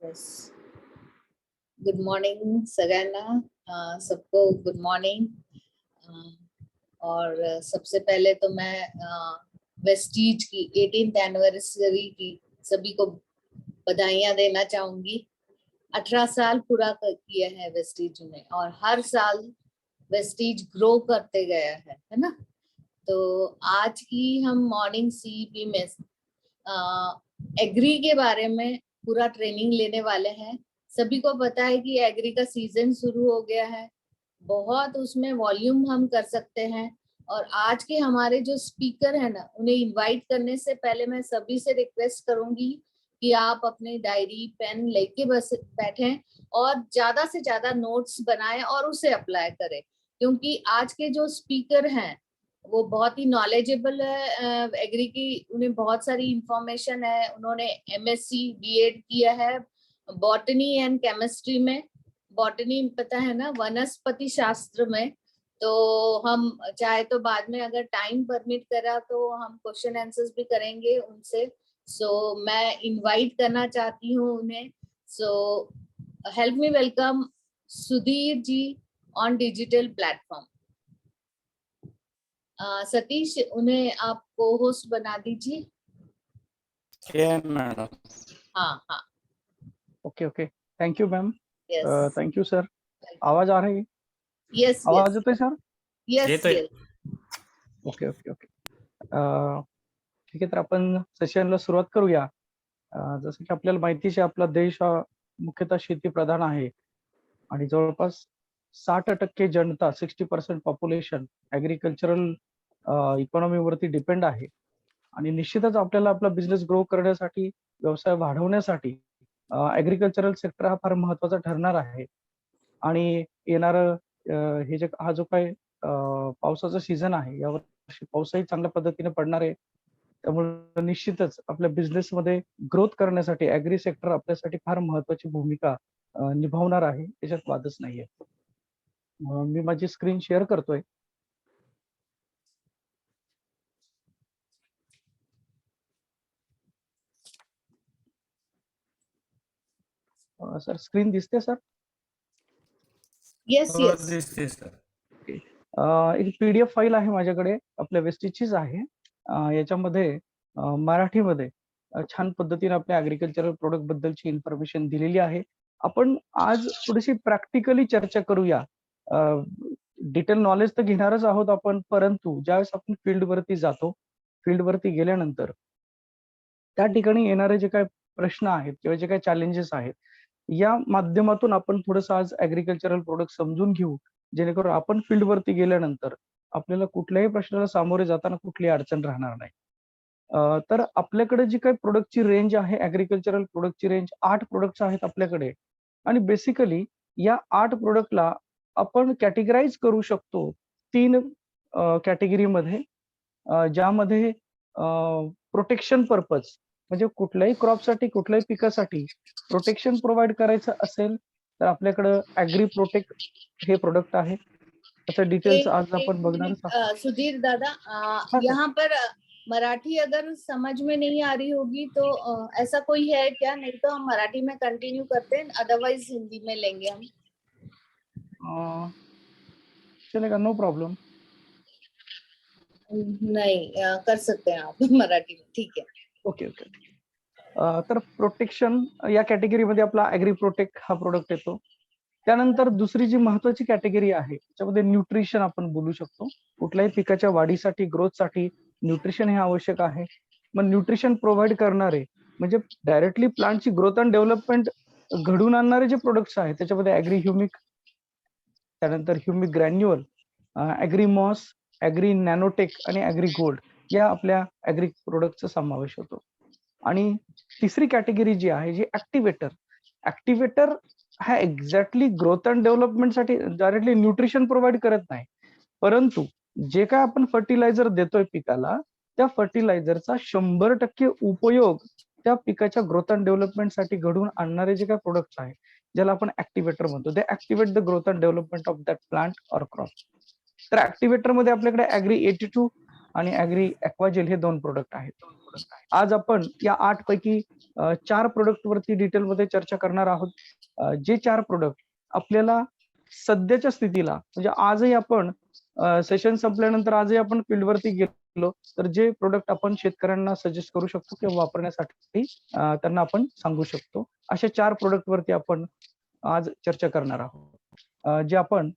Yes, good morning सगळ्यांना. सबको good morning. और सबसे पहले तो मैं वेस्टीज की 18th एनिवर्सरी की सभी को बधाइयां देना चाहूंगी। 18 साल पूरा किया है वेस्टीज ने और हर साल वेस्टीज ग्रो करते गया है ना। तो आज की हम मॉर्निंग सीईपी में एग्री के बारे में पूरा ट्रेनिंग लेने वाले हैं। सभी को पता है कि एग्री का सीजन शुरू हो गया है, बहुत उसमें वॉल्यूम हम कर सकते हैं। और आज के हमारे जो स्पीकर है ना, उन्हें इनवाइट करने से पहले मैं सभी से रिक्वेस्ट करूंगी कि आप अपने डायरी पेन लेके बस बैठें और ज्यादा से ज्यादा नोट्स बनाएं और उसे अप्लाई करें, क्योंकि आज के जो स्पीकर हैं वो बहुत ही नॉलेजेबल है एग्री की। उन्हें बहुत सारी इंफॉर्मेशन है, उन्होंने एमएससी बीएड किया है बॉटनी एंड केमिस्ट्री में। बॉटनी पता है ना, वनस्पति शास्त्र में। तो हम चाहे तो बाद में अगर टाइम परमिट करा तो हम क्वेश्चन आंसर्स भी करेंगे उनसे। सो मैं इनवाइट करना चाहती हूँ उन्हें। So help me welcome Sudhir ji on digital platform. Satish, उन्हें आप को होस्ट बना दीजिए। मैडम। हाँ हाँ, okay okay, thank you ma'am. Yes thank you sir. आवाज आ रही है? यस आवाज येतोय सर? यस येतोय. यस। ओके ओके ओके, ठीक आहे. तर आपण सेशनला सुरुवात करूया. जसं की आपल्याला माहितीच आहे, आपला देश हा मुख्यतः शेती प्रधान आहे आणि जवळपास 60% जनता 60% पॉप्युलेशन ऍग्रिकल्चरल इकॉनॉमीवरती डिपेंड आहे. आणि निश्चितच आपल्याला आपला बिझनेस ग्रो करण्यासाठी, व्यवसाय वाढवण्यासाठी ऍग्रिकल्चरल सेक्टर हा फार महत्वाचा ठरणार आहे. आणि येणारं हा जो काही पावसाचा सीझन आहे, यावर्षी पाऊसही चांगल्या पद्धतीने पडणार आहे. त्यामुळे निश्चितच आपल्या बिझनेसमध्ये ग्रोथ करण्यासाठी ऍग्री सेक्टर आपल्यासाठी फार महत्वाची भूमिका निभावणार आहे, याच्यात वादच नाहीये. मी माझी स्क्रीन शेअर करतोय. सर स्क्रीन दिसते सर? येस येस दिसते सर. एक पीडीएफ फाईल आहे माझ्याकडे, आपल्या वेस्टीजचीच आहे. याच्यामध्ये मराठीमध्ये छान पद्धतीने आपल्या ऍग्रिकल्चरल प्रोडक्ट बद्दलची इन्फॉर्मेशन दिलेली आहे. आपण आज थोडीशी प्रॅक्टिकली चर्चा करूया. डिटेल नॉलेज तर घेणारच आहोत आपण, परंतु ज्यावेळेस आपण फील्डवरती जातो, फील्डवरती गेल्यानंतर त्या ठिकाणी येणारे जे काही प्रश्न आहेत किंवा जे काही चॅलेंजेस आहेत, या माध्यमातून आपण थोडंसं आज ऍग्रिकल्चरल प्रोडक्ट समजून घेऊ, जेणेकरून आपण फील्डवरती गेल्यानंतर आपल्याला कुठल्याही प्रश्नाला सामोरे जाताना कुठलीही अडचण राहणार नाही. तर आपल्याकडे जी काही प्रोडक्टची रेंज आहे, ऍग्रिकल्चरल प्रोडक्टची रेंज 8 प्रोडक्ट्स आहेत आपल्याकडे. आणि बेसिकली या 8 प्रोडक्टला आपण कॅटेगराईज करू शकतो 3 कॅटेगरीमध्ये, ज्यामध्ये प्रोटेक्शन पर्पज म्हणजे कुठल्याही क्रॉपसाठी, कुठल्याही पिकासाठी प्रोटेक्शन प्रोव्हाइड करायचं असेल तर आपल्याकडं ऍग्री प्रोटेक्ट हे प्रोडक्ट आहे. त्याचं डिटेल्स आज आपण बघणार आहोत. सुधीर दादा, यहाँ पर मराठी अगर समझ में नहीं आ रही होगी तो ऐसा कोई है क्या? नहीं तो हम मराठी में कंटिन्यू करते हैं, अदरवाइज हिंदी में लेंगे हम। चलेगा, नो प्रॉब्लम. नहीं, कर सकते हैं आप मराठी में, ठीक है. Okay okay. तर प्रोटेक्शन या कॅटेगरीमध्ये आपला ऍग्री प्रोटेक्ट हा प्रोडक्ट येतो. त्यानंतर दुसरी जी महत्वाची कॅटेगरी आहे, त्याच्यामध्ये न्यूट्रिशन आपण बोलू शकतो. कुठल्याही पिकाच्या वाढीसाठी, ग्रोथसाठी न्यूट्रिशन हे आवश्यक आहे. मग न्यूट्रिशन प्रोव्हाइड करणारे म्हणजे डायरेक्टली प्लांटची ग्रोथ अँड डेव्हलपमेंट घडून आणणारे जे प्रोडक्ट्स आहेत, त्याच्यामध्ये ऍग्री ह्युमिक, त्यानंतर humic granule, agri moss, agri nanotech आणि ऍग्री गोल्ड या आपल्या ऍग्री प्रोडक्टचा समावेश होतो. आणि तिसरी कॅटेगरी जी आहे, जी ऍक्टिव्हेटर हा एक्झॅक्टली ग्रोथ अँड डेव्हलपमेंटसाठी डायरेक्टली न्यूट्रिशन प्रोव्हाइड करत नाही, परंतु जे काय आपण फर्टिलायझर देतोय पिकाला, त्या फर्टिलायझरचा 100% उपयोग त्या पिकाच्या ग्रोथ अँड डेव्हलपमेंटसाठी घडून आणणारे जे काही प्रोडक्ट्स आहेत, ज्याला आपण ऍक्टिव्हेटर म्हणतो, ते activate the growth and development of that plant or crop. तर ऍक्टिव्हेटर मध्ये आपल्याकडे ऍग्री 82 आणि ॲग्री ॲक्वाजेल हे 2 प्रोडक्ट आहेत. आज आपण या 8 पैकी 4 प्रोडक्ट वरती डिटेलमध्ये चर्चा करणार आहोत. जे 4 प्रोडक्ट आपल्याला सध्याच्या स्थितीला म्हणजे आजही आपण सेशन संपल्यानंतर आजही आपण फील्डवरती गेलो तर जे प्रोडक्ट आपण शेतकऱ्यांना सजेस्ट करू शकतो किंवा वापरण्यासाठी त्यांना आपण सांगू शकतो. अशा 4 प्रोडक्ट वरती आपण आज चर्चा करणार आहोत. जे आपण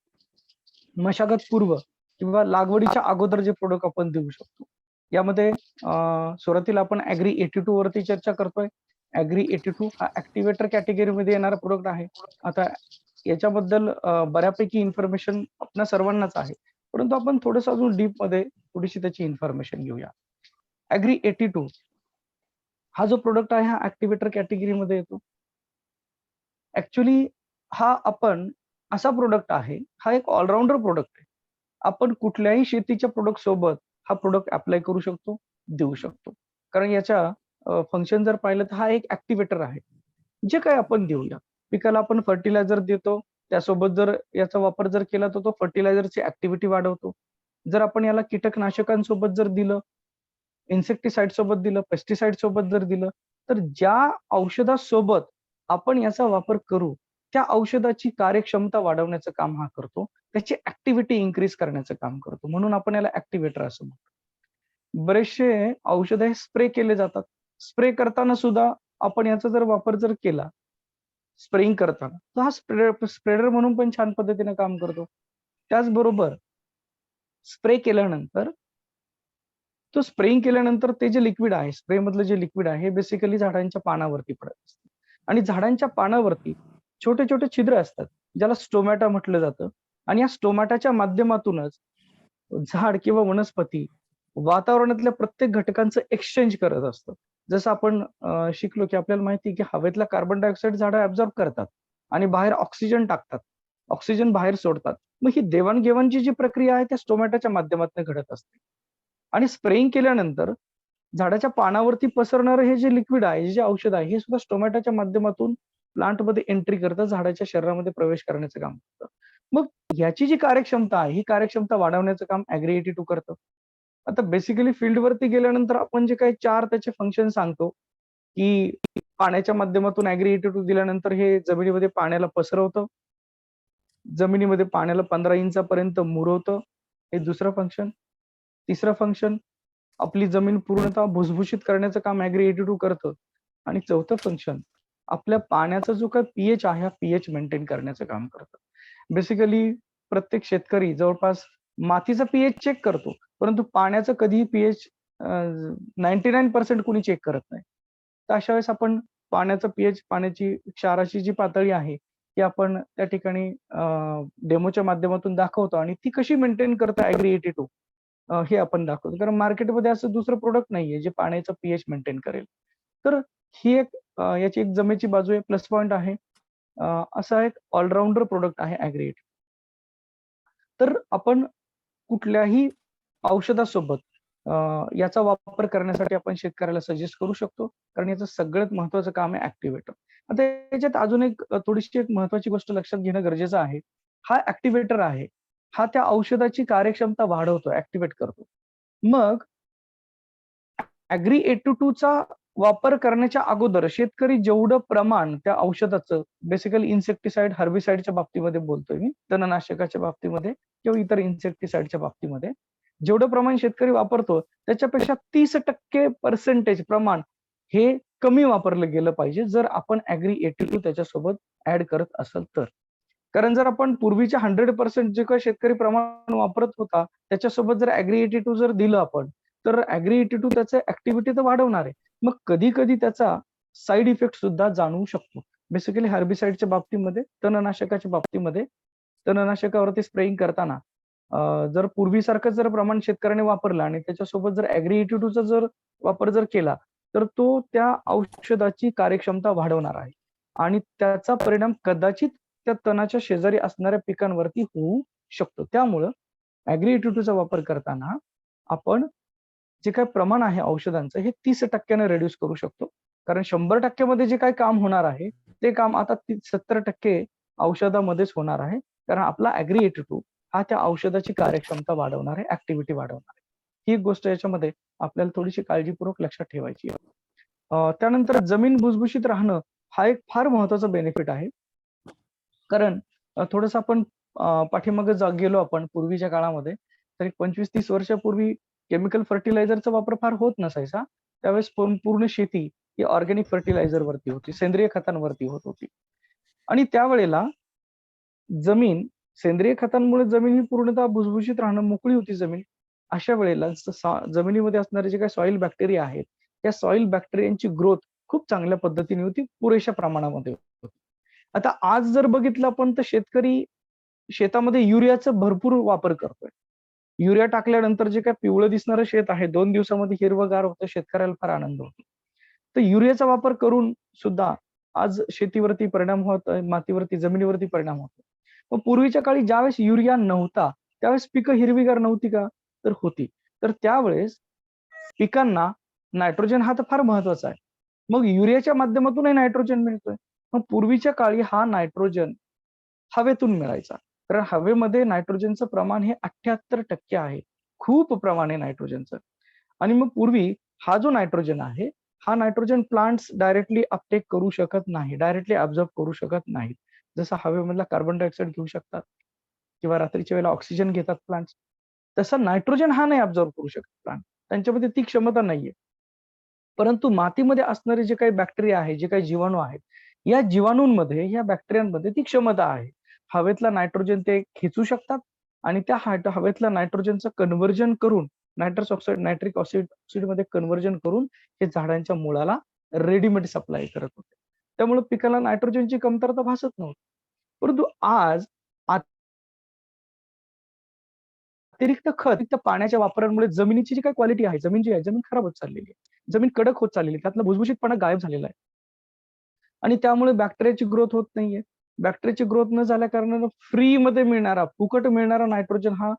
मशागत पूर्व किंवा लागवडीच्या अगोदर जे प्रोडक्ट आपण देऊ शकतो. यामध्ये सुरुवातीला आपण ॲग्री 82 वरती चर्चा करतोय. ॲग्री 82 हा ॲक्टिव्हेटर कॅटेगरीमध्ये येणारा प्रोडक्ट आहे. आता याच्याबद्दल बऱ्यापैकी इन्फॉर्मेशन आपल्या सर्वांनाच आहे. परंतु आपण थोडंसं अजून डीपमध्ये थोडीशी त्याची इन्फॉर्मेशन घेऊया. ॲग्री 82 हा जो प्रोडक्ट आहे हा ॲक्टिव्हेटर कॅटेगरीमध्ये येतो. ऍक्च्युली हा आपण असा प्रोडक्ट आहे, हा एक ऑलराऊंडर प्रोडक्ट आहे. आपण कुठल्याही शेतीच्या प्रोडक्ट सोबत हा प्रोडक्ट अप्लाय करू शकतो, देऊ शकतो. कारण याच्या फंक्शन जर पाहिलं तर हा एक ऍक्टिव्हेटर आहे. जे काही आपण देऊया, पिकाला आपण फर्टिलायझर देतो, त्यासोबत जर याचा वापर जर केला तर तो फर्टिलायझरची ऍक्टिव्हिटी वाढवतो. जर आपण याला कीटकनाशकांसोबत जर दिलं, इन्सेक्टिसाइड सोबत दिलं, पेस्टिसाइड सोबत जर दिलं, तर ज्या औषधासोबत आपण याचा वापर करू, त्या औषधाची कार्यक्षमता वाढवण्याचं काम हा करतो. त्याची ऍक्टिव्हिटी इन्क्रीज करण्याचं काम करतो. म्हणून आपण याला ऍक्टिव्हेटर असं म्हणतो. बरेचसे औषध हे स्प्रे केले जातात. स्प्रे करताना सुद्धा आपण याचा जर वापर जर केला, स्प्रेइंग करताना, तर हा स्प्रेडर म्हणून पण छान पद्धतीने काम करतो. त्याचबरोबर स्प्रे केल्यानंतर तो स्प्रेइंग केल्यानंतर ते जे लिक्विड आहे, स्प्रे मधलं जे लिक्विड आहे, हे बेसिकली झाडांच्या पानावरती पडत असतं. आणि झाडांच्या पानावरती छोटे-छोटे छिद्र असतात, ज्याला स्टोमॅटा म्हटलं जातं. आणि या स्टोमॅटाच्या माध्यमातूनच झाड किंवा वनस्पती वातावरणातल्या प्रत्येक घटकांचं एक्सचेंज करत असतं. जसं आपण शिकलो, की आपल्याला माहिती आहे, की हवेतला कार्बन डायऑक्साईड झाडं ॲब्झॉर्ब करतात आणि बाहेर ऑक्सिजन टाकतात. ऑक्सिजन बाहेर सोडतात. मग ही देवाण-घेवाणची जी प्रक्रिया आहे, त्या स्टोमॅटाच्या माध्यमातून घडत असते. आणि स्प्रेइंग केल्यानंतर झाडाच्या पानावरती पसरणारं हे जे लिक्विड आहे, हे जे औषध आहे, हे सुद्धा स्टोमॅटाच्या माध्यमातून प्लांटमध्ये एंट्री करतं, झाडाच्या शरीरामध्ये प्रवेश करण्याचं काम करतं. मग ह्याची जी कार्यक्षमता आहे, ही कार्यक्षमता वाढवण्याचं काम ॲग्री 82 करतं. आता बेसिकली फील्डवरती गेल्यानंतर आपण जे काही 4 त्याचे फंक्शन सांगतो, की पाण्याच्या माध्यमातून ॲग्री 82 दिल्यानंतर हे जमिनीमध्ये पाण्याला पसरवतं. जमिनीमध्ये पाण्याला 15 इंचापर्यंत मुरवतं. हे दुसरं फंक्शन. तिसरं फंक्शन, आपली जमीन पूर्णतः भुसभुशीत करण्याचं काम ॲग्री 82 करतं. आणि चौथं फंक्शन, आपल्या पाण्याचा जो काही पीएच आहे, हा पीएच मेंटेन करण्याचं काम करतं. बेसिकली प्रत्येक शेतकरी जवळपास मातीचा पीएच चेक करतो, परंतु पाण्याचं कधीही पीएच 99% कोणी चेक करत नाही. तर अशा वेळेस आपण पाण्याचं पीएच, पाण्याची क्षाराची जी पातळी आहे, ती आपण त्या ठिकाणी डेमोच्या माध्यमातून दाखवतो आणि ती कशी मेंटेन करतं ॲग्री 82 हे आपण दाखवतो. कारण मार्केटमध्ये असं दुसरं प्रोडक्ट नाहीये, जे पाण्याचं पीएच मेंटेन करेल. तर ही एक याची एक जमेची बाजू आहे, प्लस पॉइंट आहे. असा एक ऑलराउंडर प्रोडक्ट आहे ॲग्री 82. तर आपण कुठल्याही औषधासोबत याचा वापर करण्यासाठी आपण शेतकऱ्याला सजेस्ट करू शकतो. कारण याचं सगळ्यात महत्त्वाचं काम आहे ॲक्टिव्हेटर. आता याच्यात अजून एक थोडीशी एक महत्त्वाची गोष्ट लक्षात घेणं गरजेचं आहे. हा ॲक्टिव्हेटर आहे. हा त्या औषधाची कार्यक्षमता वाढवतो, ॲक्टिव्हेट करतो. मग ॲग्री 82 चा वापर करण्याच्या अगोदर शेतकरी जेवढं प्रमाण त्या औषधाचं, बेसिकली इन्सेक्टिसाइड, हर्बिसाइडच्या बाबतीमध्ये बोलतोय मी, तणनाशकाच्या बाबतीमध्ये किंवा इतर इन्सेक्टिसाइडच्या बाबतीमध्ये, जेवढं प्रमाण शेतकरी वापरतो त्याच्यापेक्षा 30% प्रमाण हे कमी वापरलं गेलं पाहिजे, जर आपण ॲग्री 82 त्याच्यासोबत ॲड करत असेल तर. कारण जर आपण पूर्वीच्या 100% जे काही शेतकरी प्रमाण वापरत होता, त्याच्यासोबत जर ॲग्री 82 जर दिलं आपण, तर ॲग्री 82 त्याचं ॲक्टिव्हिटी तर वाढवणार आहे. मग कधी-कधी त्याचा साइड इफेक्ट सुद्धा जाणवू शकतो. बेसिकली हर्बिसाइडच्या बाबतीमध्ये, तणनाशकाच्या बाबतीमध्ये, तणनाशकावरती स्प्रेइंग करताना जर पूर्वीसारखं जर प्रमाण शेतकऱ्याने वापरलं आणि त्याच्यासोबत जर ॲग्री 82 चा जर वापर जर केला, तर तो त्या औषधाची कार्यक्षमता वाढवणार आहे. आणि त्याचा परिणाम कदाचित त्या तणाच्या शेजारी असणाऱ्या पिकांवरती होऊ शकतो. त्यामुळं ॲग्री 82 चा वापर करताना आपण जे काही प्रमाण आहे औषधांचं, हे 30% ने रिड्यूस करू शकतो. कारण 100% मध्ये जे काही काम होणार आहे, ते काम आता 70% औषधामध्येच होणार आहे. कारण आपला ॲग्री 82 हा त्या औषधाची कार्यक्षमता वाढवणार आहे, ॲक्टिव्हिटी वाढवणार आहे. ही एक गोष्ट याच्यामध्ये आपल्याला थोडीशी काळजीपूर्वक लक्षात ठेवायची आहे. त्यानंतर जमीन भुसभुशीत राहणं हा एक फार महत्वाचा बेनिफिट आहे. कारण थोडंसं आपण पाठीमागे गेलो आपण पूर्वीच्या काळामध्ये, तर एक 25-30 वर्षापूर्वी केमिकल फर्टिलायझरचा वापर फार होत नसायचा. त्यावेळेस पूर्ण शेती ही ऑर्गॅनिक फर्टिलायझर वरती होती, सेंद्रिय खतांवरती होत होती. आणि त्यावेळेला जमीन सेंद्रिय खतांमुळे जमीन ही पूर्णतः भुसभुशीत राहणं, मोकळी होती जमीन. अशा वेळेला जमिनीमध्ये असणारे जे काही सॉइल बॅक्टेरिया आहेत, त्या सॉइल बॅक्टेरियांची ग्रोथ खूप चांगल्या पद्धतीने होती, पुरेशा प्रमाणामध्ये होती. आता आज जर बघितलं आपण तर शेतकरी शेतामध्ये युरियाचा भरपूर वापर करतोय. युरिया टाकल्यानंतर जे काही पिवळं दिसणारं शेत आहे, 2 दिवसामध्ये हिरवंगार होतं, शेतकऱ्याला फार आनंद होतो. तर युरियाचा वापर करून सुद्धा आज शेतीवरती परिणाम होतोय, मातीवरती, जमिनीवरती परिणाम होतो. मग पूर्वीच्या काळी ज्यावेळेस युरिया नव्हता, त्यावेळेस पिकं हिरवीगार नव्हती का? तर होती. तर त्यावेळेस पिकांना नायट्रोजन हा तर फार महत्वाचा आहे. मग युरियाच्या माध्यमातूनही नायट्रोजन मिळतोय. मग पूर्वीच्या काळी हा नायट्रोजन हवेतून मिळायचा. कारण हवेमध्ये नायट्रोजनचं प्रमाण हे 78% आहे. खूप प्रमाण आहे नायट्रोजनचं. आणि मग पूर्वी हा जो नायट्रोजन आहे, हा नायट्रोजन प्लांट्स डायरेक्टली अपटेक करू शकत नाही, डायरेक्टली ॲब्झॉर्ब करू शकत नाहीत. जसं हवेमधला कार्बन डायऑक्साईड घेऊ शकतात किंवा रात्रीच्या वेळेला ऑक्सिजन घेतात प्लांट्स. तसं नायट्रोजन हा नाही ॲब्झॉर्ब करू शकत प्लांट. त्यांच्यामध्ये ती क्षमता नाहीये. परंतु मातीमध्ये असणारे जे काही बॅक्टेरिया आहे, जे काही जीवाणू आहेत, या जीवाणूंमध्ये, या बॅक्टेरियांमध्ये ती क्षमता आहे. हवेतला नायट्रोजन ते खेचू शकतात आणि त्या हवेतल्या नायट्रोजनचं कन्व्हर्जन करून नायट्रिक ऑक्साईडमध्ये कन्व्हर्जन करून हे झाडांच्या मुळाला रेडीमेड सप्लाय करत होते. त्यामुळे पिकाला नायट्रोजनची कमतरता भासत नव्हती. परंतु आज अतिरिक्त अतिरिक्त पाण्याच्या वापरामुळे जमिनीची जी काही क्वालिटी आहे, जमीन जी आहे, जमीन खराब होत चाललेली आहे. जमीन कडक होत चाललेली आहे. त्यातला भुसभुशीतपणा गायब झालेला आहे. आणि त्यामुळे बॅक्टेरियाची ग्रोथ होत नाहीये. बॅक्टेरियाची ग्रोथ न झाल्या कारणानं फ्रीमध्ये मिळणारा, फुकट मिळणारा नायट्रोजन हा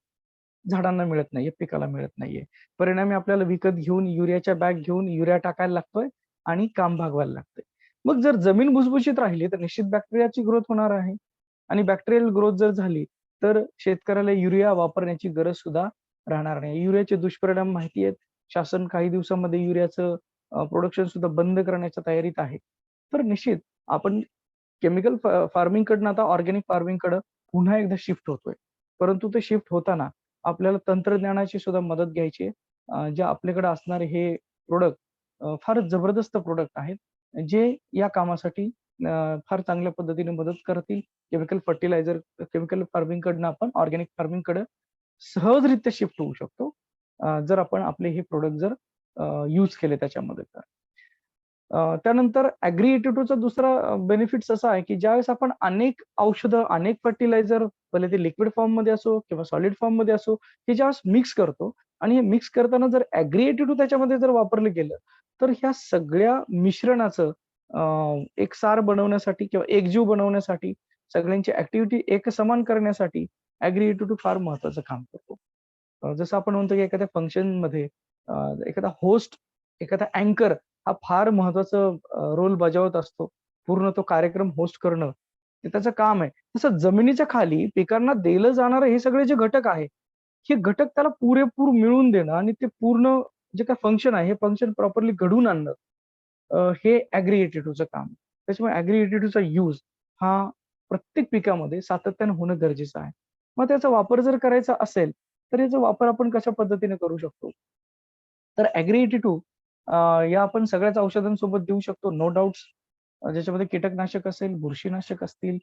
झाडांना मिळत नाहीये, पिकाला मिळत नाहीये. परिणामी आपल्याला विकत घेऊन युरियाच्या बॅग घेऊन युरिया टाकायला लागतोय आणि काम भागवायला लागतंय. मग जर जमीन भुसभुशीत राहिली तर निश्चित बॅक्टेरियाची ग्रोथ होणार आहे आणि बॅक्टेरियल ग्रोथ जर झाली तर शेतकऱ्याला युरिया वापरण्याची गरज सुद्धा राहणार नाही. युरियाचे दुष्परिणाम माहिती आहेत. शासन काही दिवसांमध्ये युरियाचं प्रोडक्शन सुद्धा बंद करण्याच्या तयारीत आहे. तर निश्चित आपण केमिकल फार्मिंगकडनं आता ऑर्गॅनिक फार्मिंगकडं पुन्हा एकदा शिफ्ट होतोय. परंतु ते शिफ्ट होताना आपल्याला तंत्रज्ञानाची सुद्धा मदत घ्यायची आहे. जे आपल्याकडे असणारे हे प्रोडक्ट फारच जबरदस्त प्रोडक्ट आहेत, जे या कामासाठी फार चांगल्या पद्धतीने मदत करतील. केमिकल फार्मिंगकडनं आपण ऑर्गॅनिक फार्मिंगकडे सहजरित्या शिफ्ट होऊ शकतो. जर आपण आपले हे प्रोडक्ट जर यूज केले त्याच्यामध्ये तर. त्यानंतर Agri 82चा दुसरा बेनिफिट्स असा आहे, की ज्यावेळेस आपण अनेक औषधं, अनेक फर्टिलायझर भले ते लिक्विड फॉर्ममध्ये असो किंवा सॉलिड फॉर्ममध्ये असो, हे ज्यावेळेस मिक्स करतो आणि हे मिक्स करताना जर Agri 82 त्याच्यामध्ये जर वापरलं गेलं, तर ह्या सगळ्या मिश्रणाचं एक सार बनवण्यासाठी किंवा एकजीव बनवण्यासाठी, सगळ्यांची ॲक्टिव्हिटी एकसमान करण्यासाठी Agri 82 फार महत्वाचं काम करतो. जसं आपण म्हणतो, की एखाद्या फंक्शनमध्ये एखादा होस्ट, एखादा अँकर हा फार महत्वाचं रोल बजावत असतो. पूर्ण तो कार्यक्रम होस्ट करणं, ते त्याचं काम आहे. तसं जमिनीच्या खाली पिकांना दिलं जाणारं हे सगळे जे घटक आहे, हे घटक त्याला पुरेपूर मिळवून देणं आणि ते पूर्ण जे काही फंक्शन आहे, हे फंक्शन प्रॉपरली घडवून आणणं, हे Agri 82चं काम आहे. त्याच्यामुळे Agri 82चा यूज हा प्रत्येक पिकामध्ये सातत्यानं होणं गरजेचं आहे. मग त्याचा वापर जर करायचा असेल, तर याचा वापर आपण कशा पद्धतीने करू शकतो? तर Agri 82 या आपण सगळ्याच औषधांसोबत देऊ शकतो, नो डाउट्स. ज्याच्यामध्ये कीटकनाशक असेल, बुरशीनाशक असतील,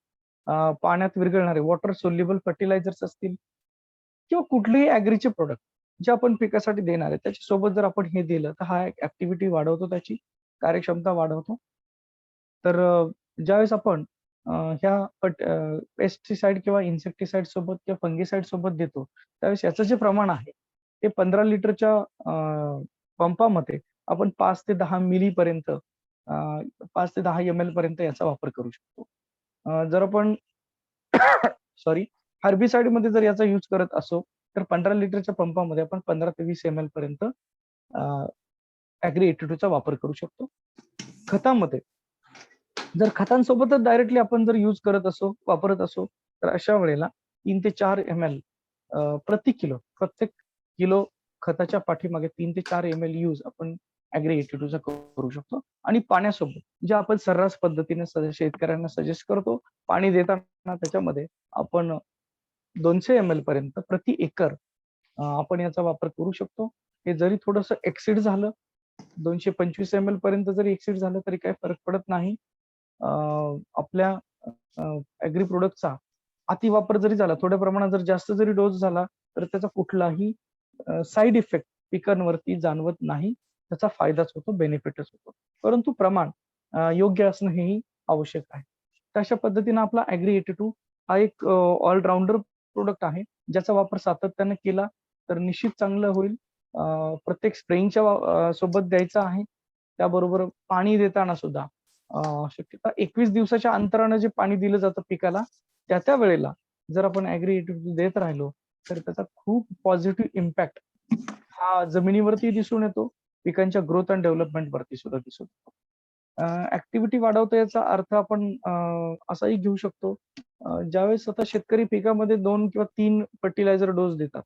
पाण्यात विरघळणारे वॉटर सोल्युबल फर्टिलायझर्स असतील किंवा कुठलेही ॲग्रीचे प्रॉडक्ट जे आपण पिकासाठी देणार आहे, त्याच्यासोबत जर आपण हे दिलं, तर हा एक ॲक्टिव्हिटी वाढवतो, त्याची कार्यक्षमता वाढवतो. तर ज्यावेळेस आपण ह्या पेस्टिसाइड किंवा इन्सेक्टिसाइड सोबत किंवा फंगिसाइड सोबत देतो, त्यावेळेस याचं जे प्रमाण आहे, ते 15 लिटरच्या पंपामध्ये आपण 5 ते 10 मिलीपर्यंत 5 ते 10 ml पर्यंत याचा वापर करू शकतो. जर आपण सॉरी हर्बिसाइडमध्ये जर याचा यूज करत असू, तर 15 लिटरच्या पंपामध्ये आपण 15 ते 20 ml पर्यंत Agri 82चा वापर करू शकतो. खतामध्ये जर खतांसोबतच डायरेक्टली आपण जर यूज करत असू, वापरत असू, तर अशा वेळेला 3 ते 4 ml प्रति किलो, प्रत्येक किलो खताच्या पाठीमागे 3 ते 4 ml यूज आपण ॲग्री 82 चा करू शकतो. आणि पाण्यासोबत जे आपण सर्रास पद्धतीने शेतकऱ्यांना सजेस्ट करतो, पाणी देताना त्याच्यामध्ये आपण 200 ml पर्यंत प्रति एकर आपण याचा वापर करू शकतो. हे जरी थोडंसं एक्सीड झालं, 225 ml पर्यंत जरी एक्सीड झालं तरी काही फरक पडत नाही. आपल्या ॲग्री प्रोडक्टचा अतिवापर जरी झाला, थोड्या प्रमाणात जर जास्त जरी डोस झाला, तर त्याचा कुठलाही साइड इफेक्ट पिकांवरती जाणवत नाही. त्याचा फायदाच होतो, बेनिफिटच होतो. परंतु प्रमाण योग्य असणं हेही आवश्यक आहे. तर अशा पद्धतीनं आपला ॲग्री 82 हा एक ऑलराउंडर प्रोडक्ट आहे. ज्याचा वापर सातत्याने केला तर निश्चित चांगलं होईल. प्रत्येक स्प्रेइंगच्या सोबत द्यायचा आहे. त्याबरोबर पाणी देताना सुद्धा शक्यता 21 दिवसाच्या अंतरानं जे पाणी दिलं जातं पिकाला, त्या वेळेला जर आपण ॲग्री 82 देत राहिलो, तर त्याचा खूप पॉझिटिव्ह इम्पॅक्ट हा जमिनीवरती दिसून येतो, पिकांच्या ग्रोथ अँड डेव्हलपमेंट वरती सुद्धा दिसून येतो. ॲक्टिव्हिटी वाढवतो याचा अर्थ आपण असाही घेऊ शकतो. ज्यावेळेस आता शेतकरी पिकामध्ये 2 किंवा 3 फर्टिलायझर डोस देतात.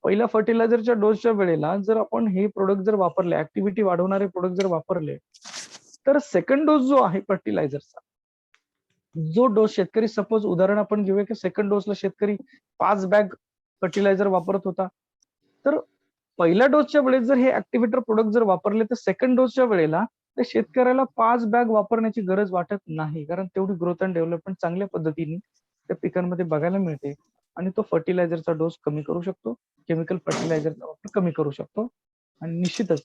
पहिल्या फर्टिलायझरच्या डोसच्या वेळेला जर आपण हे प्रॉडक्ट जर वापरले, ॲक्टिव्हिटी वाढवणारे प्रॉडक्ट जर वापरले, तर सेकंड डोस जो आहे फर्टिलायझरचा, जो डोस शेतकरी सपोज उदाहरण आपण घेऊया की सेकंड डोसला शेतकरी 5 बॅग फर्टिलायझर वापरत होता. तर पहिल्या डोसच्या वेळेस जर हे ॲक्टिव्हेटर प्रॉडक्ट जर वापरले, तर सेकंड डोसच्या वेळेला त्या शेतकऱ्याला 5 बॅग वापरण्याची गरज वाटत नाही. कारण तेवढी ग्रोथ अँड डेव्हलपमेंट चांगल्या पद्धतीने त्या पिकांमध्ये बघायला मिळते आणि तो फर्टिलायझरचा डोस कमी करू शकतो. केमिकल फर्टिलायझरचा वापर कमी करू शकतो आणि निश्चितच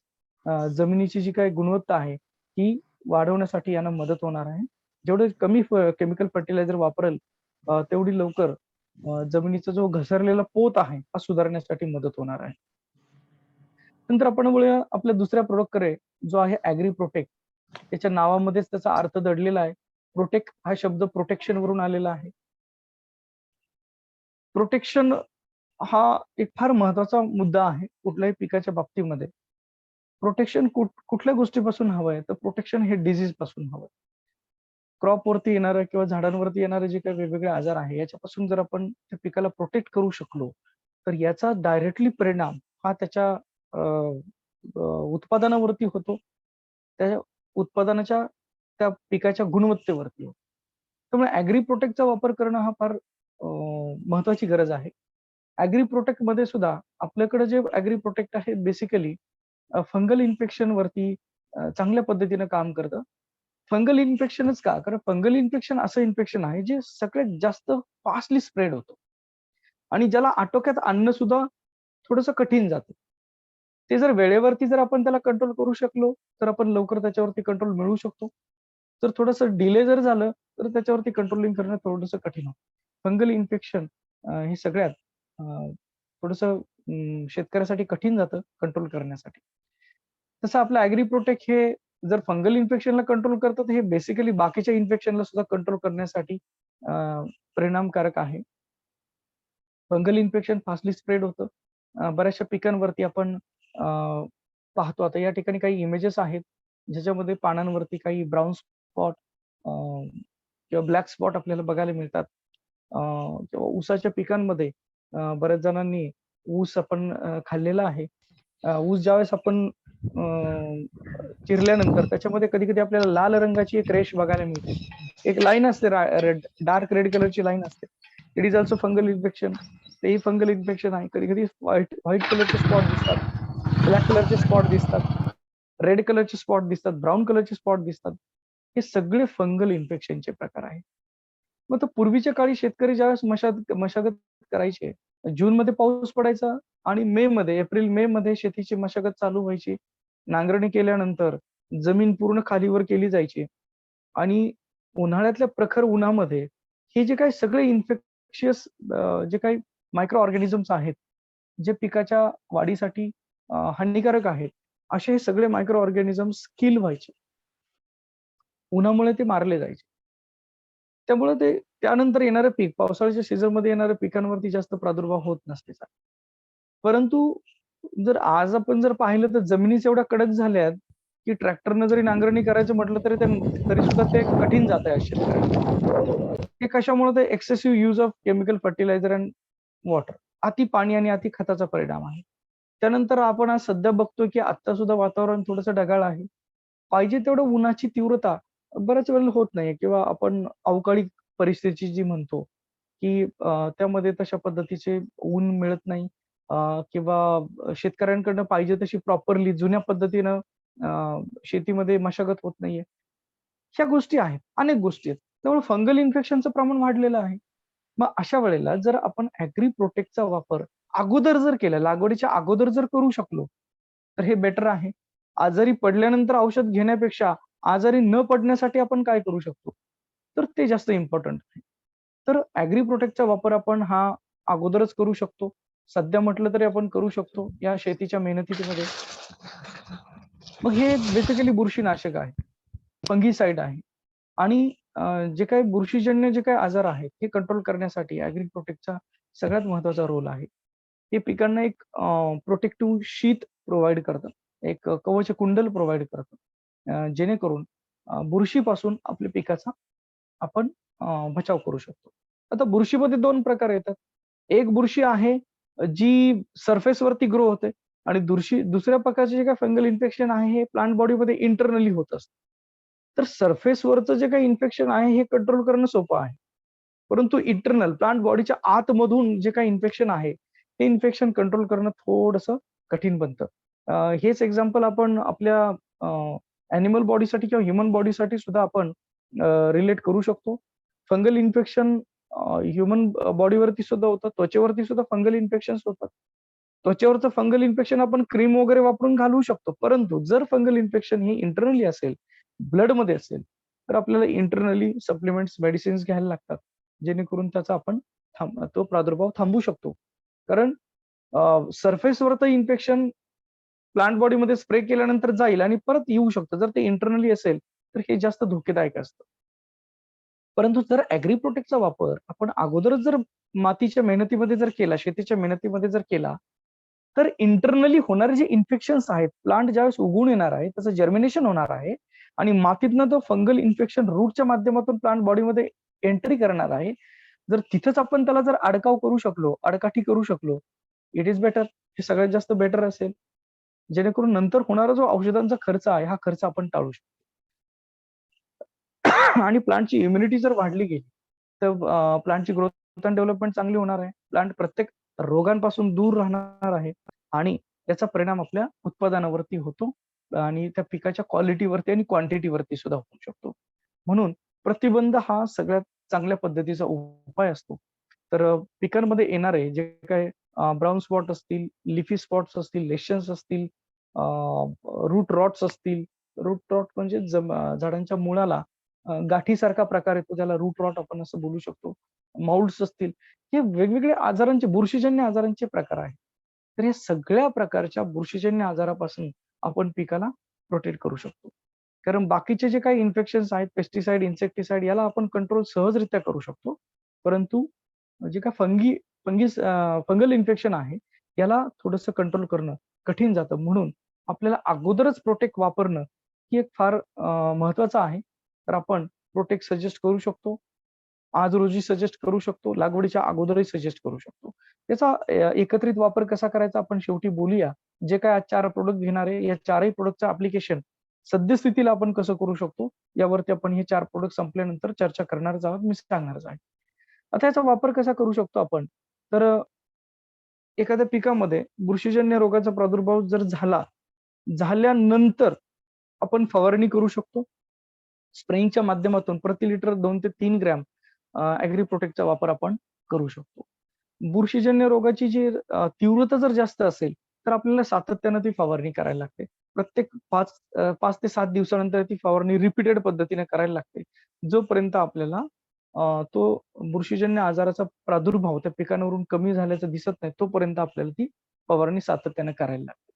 जमिनीची जी काही गुणवत्ता आहे, ती वाढवण्यासाठी यानं मदत होणार आहे. जेवढे कमी केमिकल फर्टिलायझर वापरेल, तेवढी लवकर जमिनीचा जो घसरलेला पोत आहे, हा सुधारण्यासाठी मदत होणार आहे. नंतर आपण वळूया आपल्या दुसऱ्या प्रॉडक्टकडे, जो आहे ॲग्री प्रोटेक्ट. त्याच्या नावामध्येच त्याचा अर्थ दडलेला आहे. प्रोटेक्ट हा शब्द प्रोटेक्शन वरून आलेला आहे. प्रोटेक्शन हा एक फार महत्वाचा मुद्दा आहे कुठल्याही पिकाच्या बाबतीमध्ये. प्रोटेक्शन कुठल्या गोष्टीपासून हवंय, तर प्रोटेक्शन हे डिसीज पासून हवंय. क्रॉपवरती येणारं किंवा झाडांवरती येणारे जे काही वेगवेगळे आजार आहे, याच्यापासून जर आपण त्या पिकाला प्रोटेक्ट करू शकलो, तर याचा डायरेक्टली परिणाम हा त्याच्या अ, अ, उत्पादनावरती होतो. त्या उत्पादनाच्या त्या पिकाच्या गुणवत्तेवरती होतो. त्यामुळे ॲग्री प्रोटेक्टचा वापर करणं हा फार महत्वाची गरज आहे. ॲग्री प्रोटेक्टमध्ये सुद्धा आपल्याकडे जे ॲग्री प्रोटेक्ट आहे बेसिकली फंगल इन्फेक्शन वरती चांगल्या पद्धतीनं काम करतं. फंगल इन्फेक्शनच का? कारण फंगल इन्फेक्शन असं इन्फेक्शन आहे जे सगळ्यात जास्त फास्टली स्प्रेड होतं आणि ज्याला आटोक्यात आणणं सुद्धा थोडंसं कठीण जातं. ते जर वेळेवरती जर आपण त्याला कंट्रोल करू शकलो, तर आपण लवकर त्याच्यावरती कंट्रोल मिळवू शकतो. जर थोडंसं डिले जर झालं, तर त्याच्यावरती कंट्रोलिंग करणं थोडंसं कठीण होतं. फंगल इन्फेक्शन हे सगळ्यात थोडंसं शेतकऱ्यासाठी कठीण जातं कंट्रोल करण्यासाठी. तसं आपलं ॲग्री प्रोटेक्ट हे जर फंगल इन्फेक्शनला कंट्रोल करतं, तर हे बेसिकली बाकीच्या इन्फेक्शनला सुद्धा कंट्रोल करण्यासाठी परिणामकारक आहे. फंगल इन्फेक्शन फास्टली स्प्रेड होतं. बऱ्याचशा पिकांवरती आपण पाहतो आता या ठिकाणी काही इमेजेस आहेत, ज्याच्यामध्ये पानांवरती काही ब्राउन स्पॉट किंवा ब्लॅक स्पॉट आपल्याला बघायला मिळतात. किंवा ऊसाच्या पिकांमध्ये बऱ्याच जणांनी ऊस आपण खाल्लेला आहे. ऊस ज्यावेळेस आपण चिरल्यानंतर त्याच्यामध्ये कधी-कधी आपल्याला लाल रंगाची एक रेष बघायला मिळते. एक लाईन असते रेड डार्क रेड कलरची लाईन असते. It is also fungal infection. तेही फंगल इन्फेक्शन आहे. कधी-कधी व्हाईट कलरचे स्पॉट दिसतात, ब्लॅक कलरचे स्पॉट दिसतात, रेड कलरचे स्पॉट दिसतात, ब्राउन कलरचे स्पॉट दिसतात. हे सगळे फंगल इन्फेक्शनचे प्रकार आहेत. मग तर पूर्वीच्या काळी शेतकरी ज्यावेळेस मशागत करायचे, जूनमध्ये पाऊस पडायचा आणि एप्रिल मे मध्ये शेतीची मशागत चालू व्हायची. नांगरणी केल्यानंतर जमीन पूर्ण खालीवर केली जायची आणि उन्हाळ्यातल्या प्रखर उन्हामध्ये हे जे काही सगळे इन्फेक्शियस जे काही मायक्रो ऑर्गॅनिझम्स आहेत, जे पिकाच्या वाढीसाठी हानिकारक आहेत, असे हे सगळे मायक्रो ऑर्गॅनिझम्स किल व्हायचे. उन्हामुळे ते मारले जायचे. त्यामुळे ते त्यानंतर येणारं पीक, पावसाळ्याच्या सीझनमध्ये येणाऱ्या पिकांवरती जास्त प्रादुर्भाव होत नसते. परंतु जर आज आपण जर पाहिलं तर जमिनीच एवढ्या कडक झाल्यात, की ट्रॅक्टरनं जरी नांगरणी करायचं म्हटलं तरी सुद्धा ते कठीण जातंय आज शेतकऱ्यांना. हे कशामुळे? ते excessive use of chemical fertiliser and water. अति पाणी आणि अति खताचा परिणाम आहे. त्यानंतर आपण आज सध्या बघतोय की आता सुद्धा वातावरण थोडंसं ढगाळ आहे. पाहिजे तेवढं उन्हाची तीव्रता बऱ्याच वेळेला होत नाहीये किंवा आपण अवकाळी परिस्थिती जी म्हणतो, की त्यामध्ये तशा पद्धतीचे ऊन मिळत नाही किंवा शेतकऱ्यांकडनं पाहिजे तशी प्रॉपरली जुन्या पद्धतीनं शेतीमध्ये मशागत होत नाहीये. ह्या गोष्टी आहेत, अनेक गोष्टी आहेत. त्यामुळे फंगल इन्फेक्शनचं प्रमाण वाढलेलं आहे. मग अशा वेळेला जर आपण ॲग्री प्रोटेक्टचा वापर अगोदर जर केला, लागवडीच्या अगोदर जर करू शकलो, तर हे बेटर आहे. आजारी पडल्यानंतर औषध घेण्यापेक्षा आजारी न पडण्यासाठी आपण काय करू शकतो? तर ते जास्त इम्पोर्टंट आहे. तर ॲग्री प्रोटेक्टचा वापर आपण हा अगोदरच करू शकतो. सध्या म्हटलं तरी आपण करू शकतो या शेतीच्या मेहनतीमध्ये. मग हे बेसिकली बुरशीनाशक आहे, फंगिसाईड आहे आणि जे काही बुरशीजन्य जे काही आजार आहेत, हे कंट्रोल करण्यासाठी ॲग्री प्रोटेक्टचा सगळ्यात महत्त्वाचा रोल आहे. हे पिकांना एक प्रोटेक्टिव्ह शीत प्रोव्हाईड करतं. एक कवच कुंडल प्रोव्हाईड करतं. जेणेकरून बुरशीपासून आपल्या पिकाचा आपण बचाव करू शकतो. आता बुरशीमध्ये 2 प्रकार येतात. एक बुरशी आहे जी सरफेसवरती ग्रो होते आणि दुसऱ्या प्रकारचे जे काही फंगल इन्फेक्शन आहे, हे प्लांट बॉडीमध्ये इंटरनली होत असतं. तर सरफेसवरचं जे काही इन्फेक्शन आहे, हे कंट्रोल करणं सोपं आहे. परंतु इंटरनल प्लांट बॉडीच्या आतमधून जे काही इन्फेक्शन आहे, ते इन्फेक्शन कंट्रोल करणं थोडंसं कठीण बनतं. हेच एक्झाम्पल आपण आपल्या ॲनिमल बॉडीसाठी किंवा ह्युमन बॉडीसाठी सुद्धा आपण रिलेट करू शकतो. फंगल इन्फेक्शन ह्युमन बॉडीवरती सुद्धा होतं. त्वचेवरती सुद्धा फंगल इन्फेक्शन्स होतात. त्वचेवरचं फंगल इन्फेक्शन आपण क्रीम वगैरे वापरून घालवू शकतो. परंतु जर फंगल इन्फेक्शन हे इंटरनली असेल, ब्लडमध्ये असेल, तर आपल्याला इंटरनली सप्लिमेंट्स, मेडिसिन्स घ्यायला लागतात. जेणेकरून त्याचा आपण तो प्रादुर्भाव थांबवू शकतो. कारण सरफेसवरचं इन्फेक्शन प्लांट बॉडीमध्ये स्प्रे केल्यानंतर जाईल आणि परत येऊ शकतं. जर ते इंटरनली असेल, तर हे जास्त धोकेदायक असतं. परंतु जर ॲग्री प्रोटेक्टचा वापर आपण अगोदरच जर मातीच्या मेहनतीमध्ये जर केला, शेतीच्या मेहनतीमध्ये जर केला, तर इंटरनली होणारे जे इन्फेक्शन्स आहेत, प्लांट ज्यावेळेस उगवून येणार आहे, त्याचं जर्मिनेशन होणार आहे आणि मातीतनं तो फंगल इन्फेक्शन रूटच्या माध्यमातून प्लांट बॉडीमध्ये एंट्री करणार आहे. जर तिथंच आपण त्याला जर अडकाव करू शकलो, आडकाठी करू शकलो, इट इज बेटर. हे सगळ्यात जास्त बेटर असेल. जेणेकरून नंतर होणारा जो औषधांचा खर्च आहे, हा खर्च आपण टाळू शकतो. आणि प्लांटची इम्युनिटी जर वाढली गेली, तर प्लांटची ग्रोथ अँड डेव्हलपमेंट चांगली होणार आहे. प्लांट प्रत्येक रोगांपासून दूर राहणार आहे आणि त्याचा परिणाम आपल्या उत्पादनावरती होतो आणि त्या पिकाच्या क्वालिटीवरती आणि क्वांटिटीवरती सुद्धा होऊ शकतो. म्हणून प्रतिबंध हा सगळ्यात चांगल्या पद्धतीचा उपाय असतो. तर पिकांमध्ये येणारे जे काही ब्राउन स्पॉट असतील, लिफी स्पॉट्स असतील, लेशन्स असतील, रूट रॉट्स असतील. रूट रॉट म्हणजे झाडांच्या मुळाला गाठीसारखा प्रकार येतो, ज्याला रूट रॉट आपण असं बोलू शकतो. माउल्ड्स असतील, हे वेगवेगळे आजारांचे, बुरशीजन्य आजारांचे प्रकार आहेत. तर या सगळ्या प्रकारच्या बुरशीजन्य आजारापासून आपण पिकाला प्रोटेक्ट करू शकतो. कारण बाकीचे जे काही इन्फेक्शन्स आहेत, पेस्टिसाइड, इन्सेक्टिसाइड याला आपण कंट्रोल सहजरित्या करू शकतो. परंतु जे काही फंगल इन्फेक्शन आहे, याला थोडंसं कंट्रोल करणं कठीण जातं. म्हणून आपल्याला अगोदरच प्रोटेक्ट वापरणं ही एक फार महत्वाचं आहे. तर आपण प्रोटेक्ट सजेस्ट करू शकतो. आज रोजी सजेस्ट करू शकतो. लागवडीच्या अगोदरही सजेस्ट करू शकतो. त्याचा एकत्रित वापर कसा करायचा आपण शेवटी बोलूया. जे काही आज 4 प्रॉडक्ट घेणार आहे, या 4ही प्रॉडक्टचं ॲप्लिकेशन सद्यस्थितीला आपण कसं करू शकतो, यावरती आपण हे 4 प्रॉडक्ट संपल्यानंतर चर्चा करणारच आहोत. मी सांगणारच आहे. आता याचा वापर कसा करू शकतो आपण? तर एखाद्या पिकामध्ये बुरशीजन्य रोगाचा प्रादुर्भाव जर झाल्यानंतर आपण फवारणी करू शकतो. स्प्रेइंगच्या माध्यमातून प्रति लिटर 2 ते 3 ग्रॅम ॲग्री प्रोटेक्टचा वापर आपण करू शकतो. बुरशीजन्य रोगाची जी तीव्रता जर जास्त असेल, तर आपल्याला सातत्यानं ती फवारणी करायला लागते. प्रत्येक 5 ते 7 दिवसानंतर ती फवारणी रिपीटेड पद्धतीने करायला लागते. जोपर्यंत आपल्याला तो बुरशीजन्य आजाराचा प्रादुर्भाव त्या पिकांवरून कमी झाल्याचं दिसत नाही, तोपर्यंत आपल्याला ती फवारणी सातत्याने करायला लागते.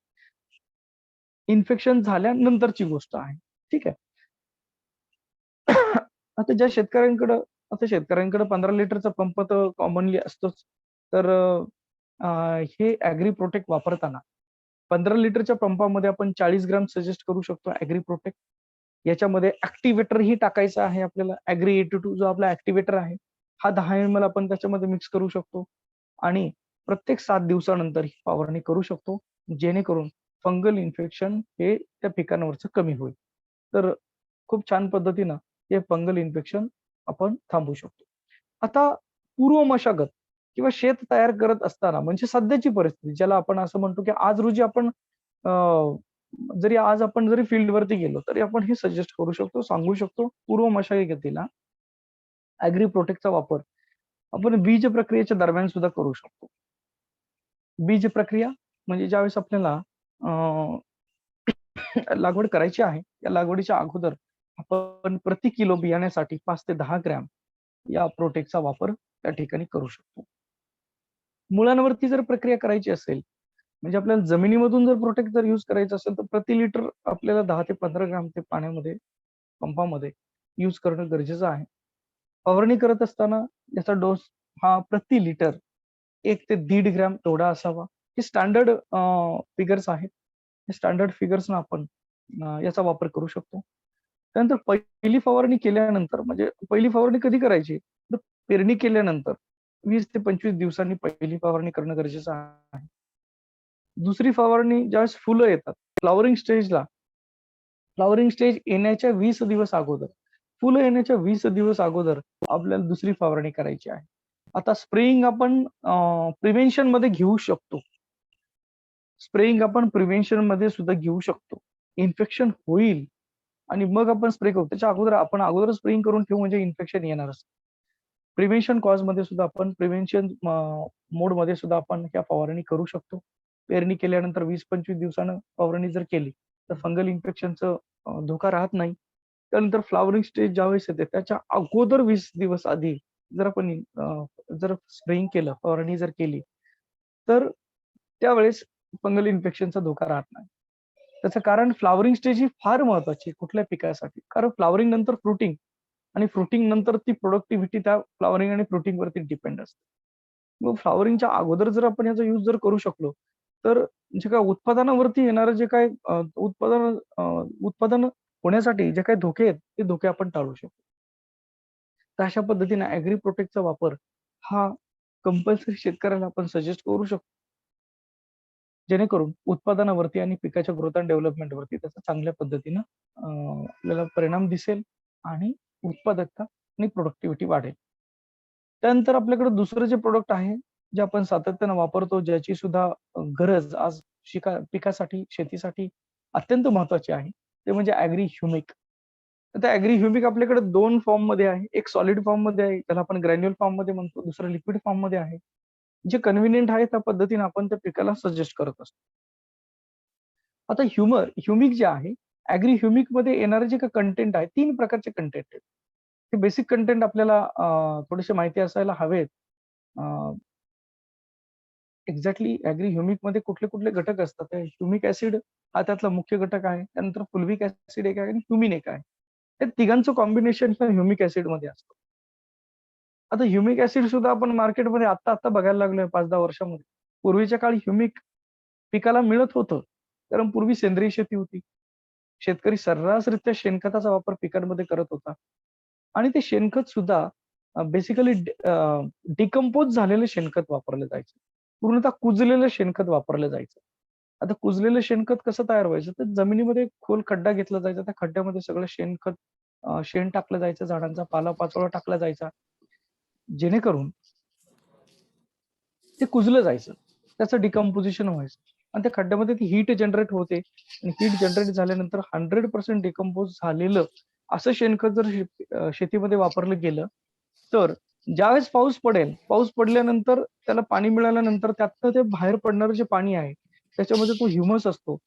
इन्फेक्शन झाल्यानंतरची गोष्ट आहे. ठीक आहे. आता शेतकऱ्यांकडे 15 लिटरचा पंप तर कॉमनली असतोच. तर हे ॲग्री प्रोटेक्ट वापरताना 15 लिटरच्या पंपामध्ये आपण 40 ग्रॅम सजेस्ट करू शकतो ॲग्री प्रोटेक्ट. याच्यामध्ये ॲक्टिव्हेटरही टाकायचा आहे आपल्याला. ॲग्री 82 जो आपला ॲक्टिव्हेटर आहे, हा 10 ml आपण त्याच्यामध्ये मिक्स करू शकतो आणि प्रत्येक 7 दिवसानंतर ही फवारणी करू शकतो. जेणेकरून फंगल इन्फेक्शन हे त्या पिकांवरचं कमी होईल. तर खूप छान पद्धतीनं हे फंगल इन्फेक्शन आपण थांबवू शकतो. आता पूर्व मशागत किंवा शेत तयार करत असताना म्हणजे सध्याची परिस्थिती ज्याला आपण असं म्हणतो, की आज रोजी आपण अ, जरी फील्डवरती गेलो, तरी आपण हे सजेस्ट करू शकतो, सांगू शकतो, पूर्व मशागतीला ॲग्री प्रोटेक्टचा वापर आपण बीज प्रक्रियेच्या दरम्यान सुद्धा करू शकतो. बीज प्रक्रिया म्हणजे ज्यावेळेस आपल्याला लागवड करायची आहे, या लागवडीच्या अगोदर आपण प्रति किलो बियाण्यासाठी 5 ते 10 ग्रॅम या प्रोटेक्टचा वापर त्या ठिकाणी करू शकतो. मुळांवरती जर प्रक्रिया करायची असेल, म्हणजे आपल्याला जमिनीमधून जर प्रोटेक्ट जर यूज करायचं असेल, तर प्रति लिटर आपल्याला 10 ते 15 ग्रॅम ते पाण्यामध्ये, पंपामध्ये यूज करणं गरजेचं आहे. फवारणी करत असताना याचा डोस हा प्रति लिटर 1 ते 1.5 ग्रॅम एवढा असावा. हे स्टँडर्ड फिगर्स आहेत. हे स्टँडर्ड फिगर्सनं आपण याचा वापर करू शकतो. त्यानंतर पहिली फवारणी केल्यानंतर म्हणजे पहिली फवारणी कधी करायची? तर पेरणी केल्यानंतर 20 ते 25 दिवसांनी पहिली फवारणी करणं गरजेचं आहे. दुसरी फवारणी ज्यावेळेस फुलं येतात, फ्लॉवरिंग स्टेज येण्याच्या 20 दिवस अगोदर, फुलं येण्याच्या 20 दिवस अगोदर आपल्याला दुसरी फवारणी करायची आहे. आता स्प्रेइंग आपण प्रिव्हेन्शनमध्ये घेऊ शकतो. स्प्रेइंग आपण प्रिव्हेन्शनमध्ये सुद्धा घेऊ शकतो. इन्फेक्शन होईल आणि मग आपण स्प्रे करू. त्याच्या अगोदर आपण अगोदरच स्प्रेइंग करून ठेवू म्हणजे इन्फेक्शन येणारच. प्रिव्हेन्शन कॉजमध्ये सुद्धा आपण प्रिव्हेन्शन मोडमध्ये सुद्धा आपण ह्या फवारणी करू शकतो. पेरणी केल्यानंतर 20-25 दिवसानं फवारणी जर केली, तर फंगल इन्फेक्शनचं धोका राहत नाही. त्यानंतर फ्लॉवरिंग स्टेज ज्यावेळेस येते, त्याच्या अगोदर 20 दिवस आधी जर आपण जर स्प्रेइंग केलं, फवारणी जर केली, तर त्यावेळेस फंगल इन्फेक्शनचा धोका राहत नाही. त्याचं कारण फ्लॉवरिंग स्टेज ही फार महत्वाची आहे कुठल्या पिकासाठी. कारण फ्लॉवरिंग नंतर फ्रुटिंग आणि फ्रुटिंग नंतर ती प्रोडक्टिव्हिटी त्या फ्लॉवरिंग आणि फ्रुटिंग वरती डिपेंड असते. मग फ्लॉवरिंगच्या अगोदर जर आपण याचा यूज जर करू शकलो, तर जे काही उत्पादनावरती येणारं जे काही उत्पादन होण्यासाठी जे काही धोके आहेत, ते धोके आपण टाळू शकतो. तर अशा पद्धतीने ॲग्री प्रोटेक्टचा वापर हा कंपल्सरी शेतकऱ्याला आपण सजेस्ट करू शकतो. जेणेकरून उत्पादनावरती आणि पिकाच्या ग्रोथ अँड डेव्हलपमेंटवरती त्याचा चांगल्या पद्धतीनं आपल्याला परिणाम दिसेल आणि उत्पादकता आणि प्रोडक्टिव्हिटी वाढेल. त्यानंतर आपल्याकडे दुसरं जे प्रोडक्ट आहे, जे आपण सातत्यानं वापरतो, ज्याची सुद्धा गरज आज पिकासाठी, शेतीसाठी अत्यंत महत्त्वाची आहे, ते म्हणजे ॲग्री ह्युमिक. तर त्या ॲग्री ह्युमिक आपल्याकडे 2 फॉर्ममध्ये आहे. एक सॉलिड फॉर्ममध्ये आहे, त्याला आपण ग्रॅन्युअल फॉर्ममध्ये म्हणतो. दुसरं लिक्विड फॉर्ममध्ये आहे. जे कन्व्हिनियंट आहे त्या पद्धतीने आपण त्या पिकाला सजेस्ट करत असतो. आता ह्युमिक जे आहे, ॲग्री ह्युमिकमध्ये येणारे जे काही कंटेंट आहे, 3 प्रकारचे कंटेंट आहेत. ते बेसिक कंटेंट आपल्याला थोडीशी माहिती असायला हवेत. एक्झॅक्टली ॲग्री ह्युमिकमध्ये कुठले-कुठले घटक असतात. ते ह्युमिक ॲसिड हा त्यातला मुख्य घटक आहे. त्यानंतर फुल्विक ॲसिड एक आहे आणि ह्युमिन एक आहे. या तिघांचं कॉम्बिनेशन ह्या ह्युमिक ॲसिडमध्ये असतं. आता ह्युमिक ॲसिड सुद्धा आपण मार्केटमध्ये आता बघायला लागलोय 5-10 वर्षामध्ये. पूर्वीच्या काळी ह्युमिक पिकाला मिळत होतं. कारण पूर्वी सेंद्रिय शेती होती. शेतकरी सर्रासरित्या शेणखताचा वापर पिकांमध्ये करत होता आणि ते शेणखत सुद्धा बेसिकली डिकंपोज झालेलं शेणखत वापरलं जायचं. पूर्णतः कुजलेलं शेणखत वापरलं जायचं. आता कुजलेलं शेणखत कसं तयार व्हायचं? तर जमिनीमध्ये खोल खड्डा घेतला जायचा. त्या खड्ड्यामध्ये सगळं शेणखत शेण टाकलं जायचं, झाडांचा पालापाचोळा टाकला जायचा. जेणेकरून ते कुजलं जायचं. त्याचं डिकंपोझिशन व्हायचं आणि त्या खड्ड्यामध्ये ती हीट जनरेट होते आणि हीट जनरेट झाल्यानंतर 100% डिकंपोज झालेलं असं शेणखत जर शेतीमध्ये वापरलं गेलं, तर ज्यावेळेस पाऊस पडेल, पाऊस पडल्यानंतर त्याला पाणी मिळाल्यानंतर त्यातनं ते बाहेर पडणारं जे पाणी आहे, त्याच्यामध्ये तो ह्युमस असतो,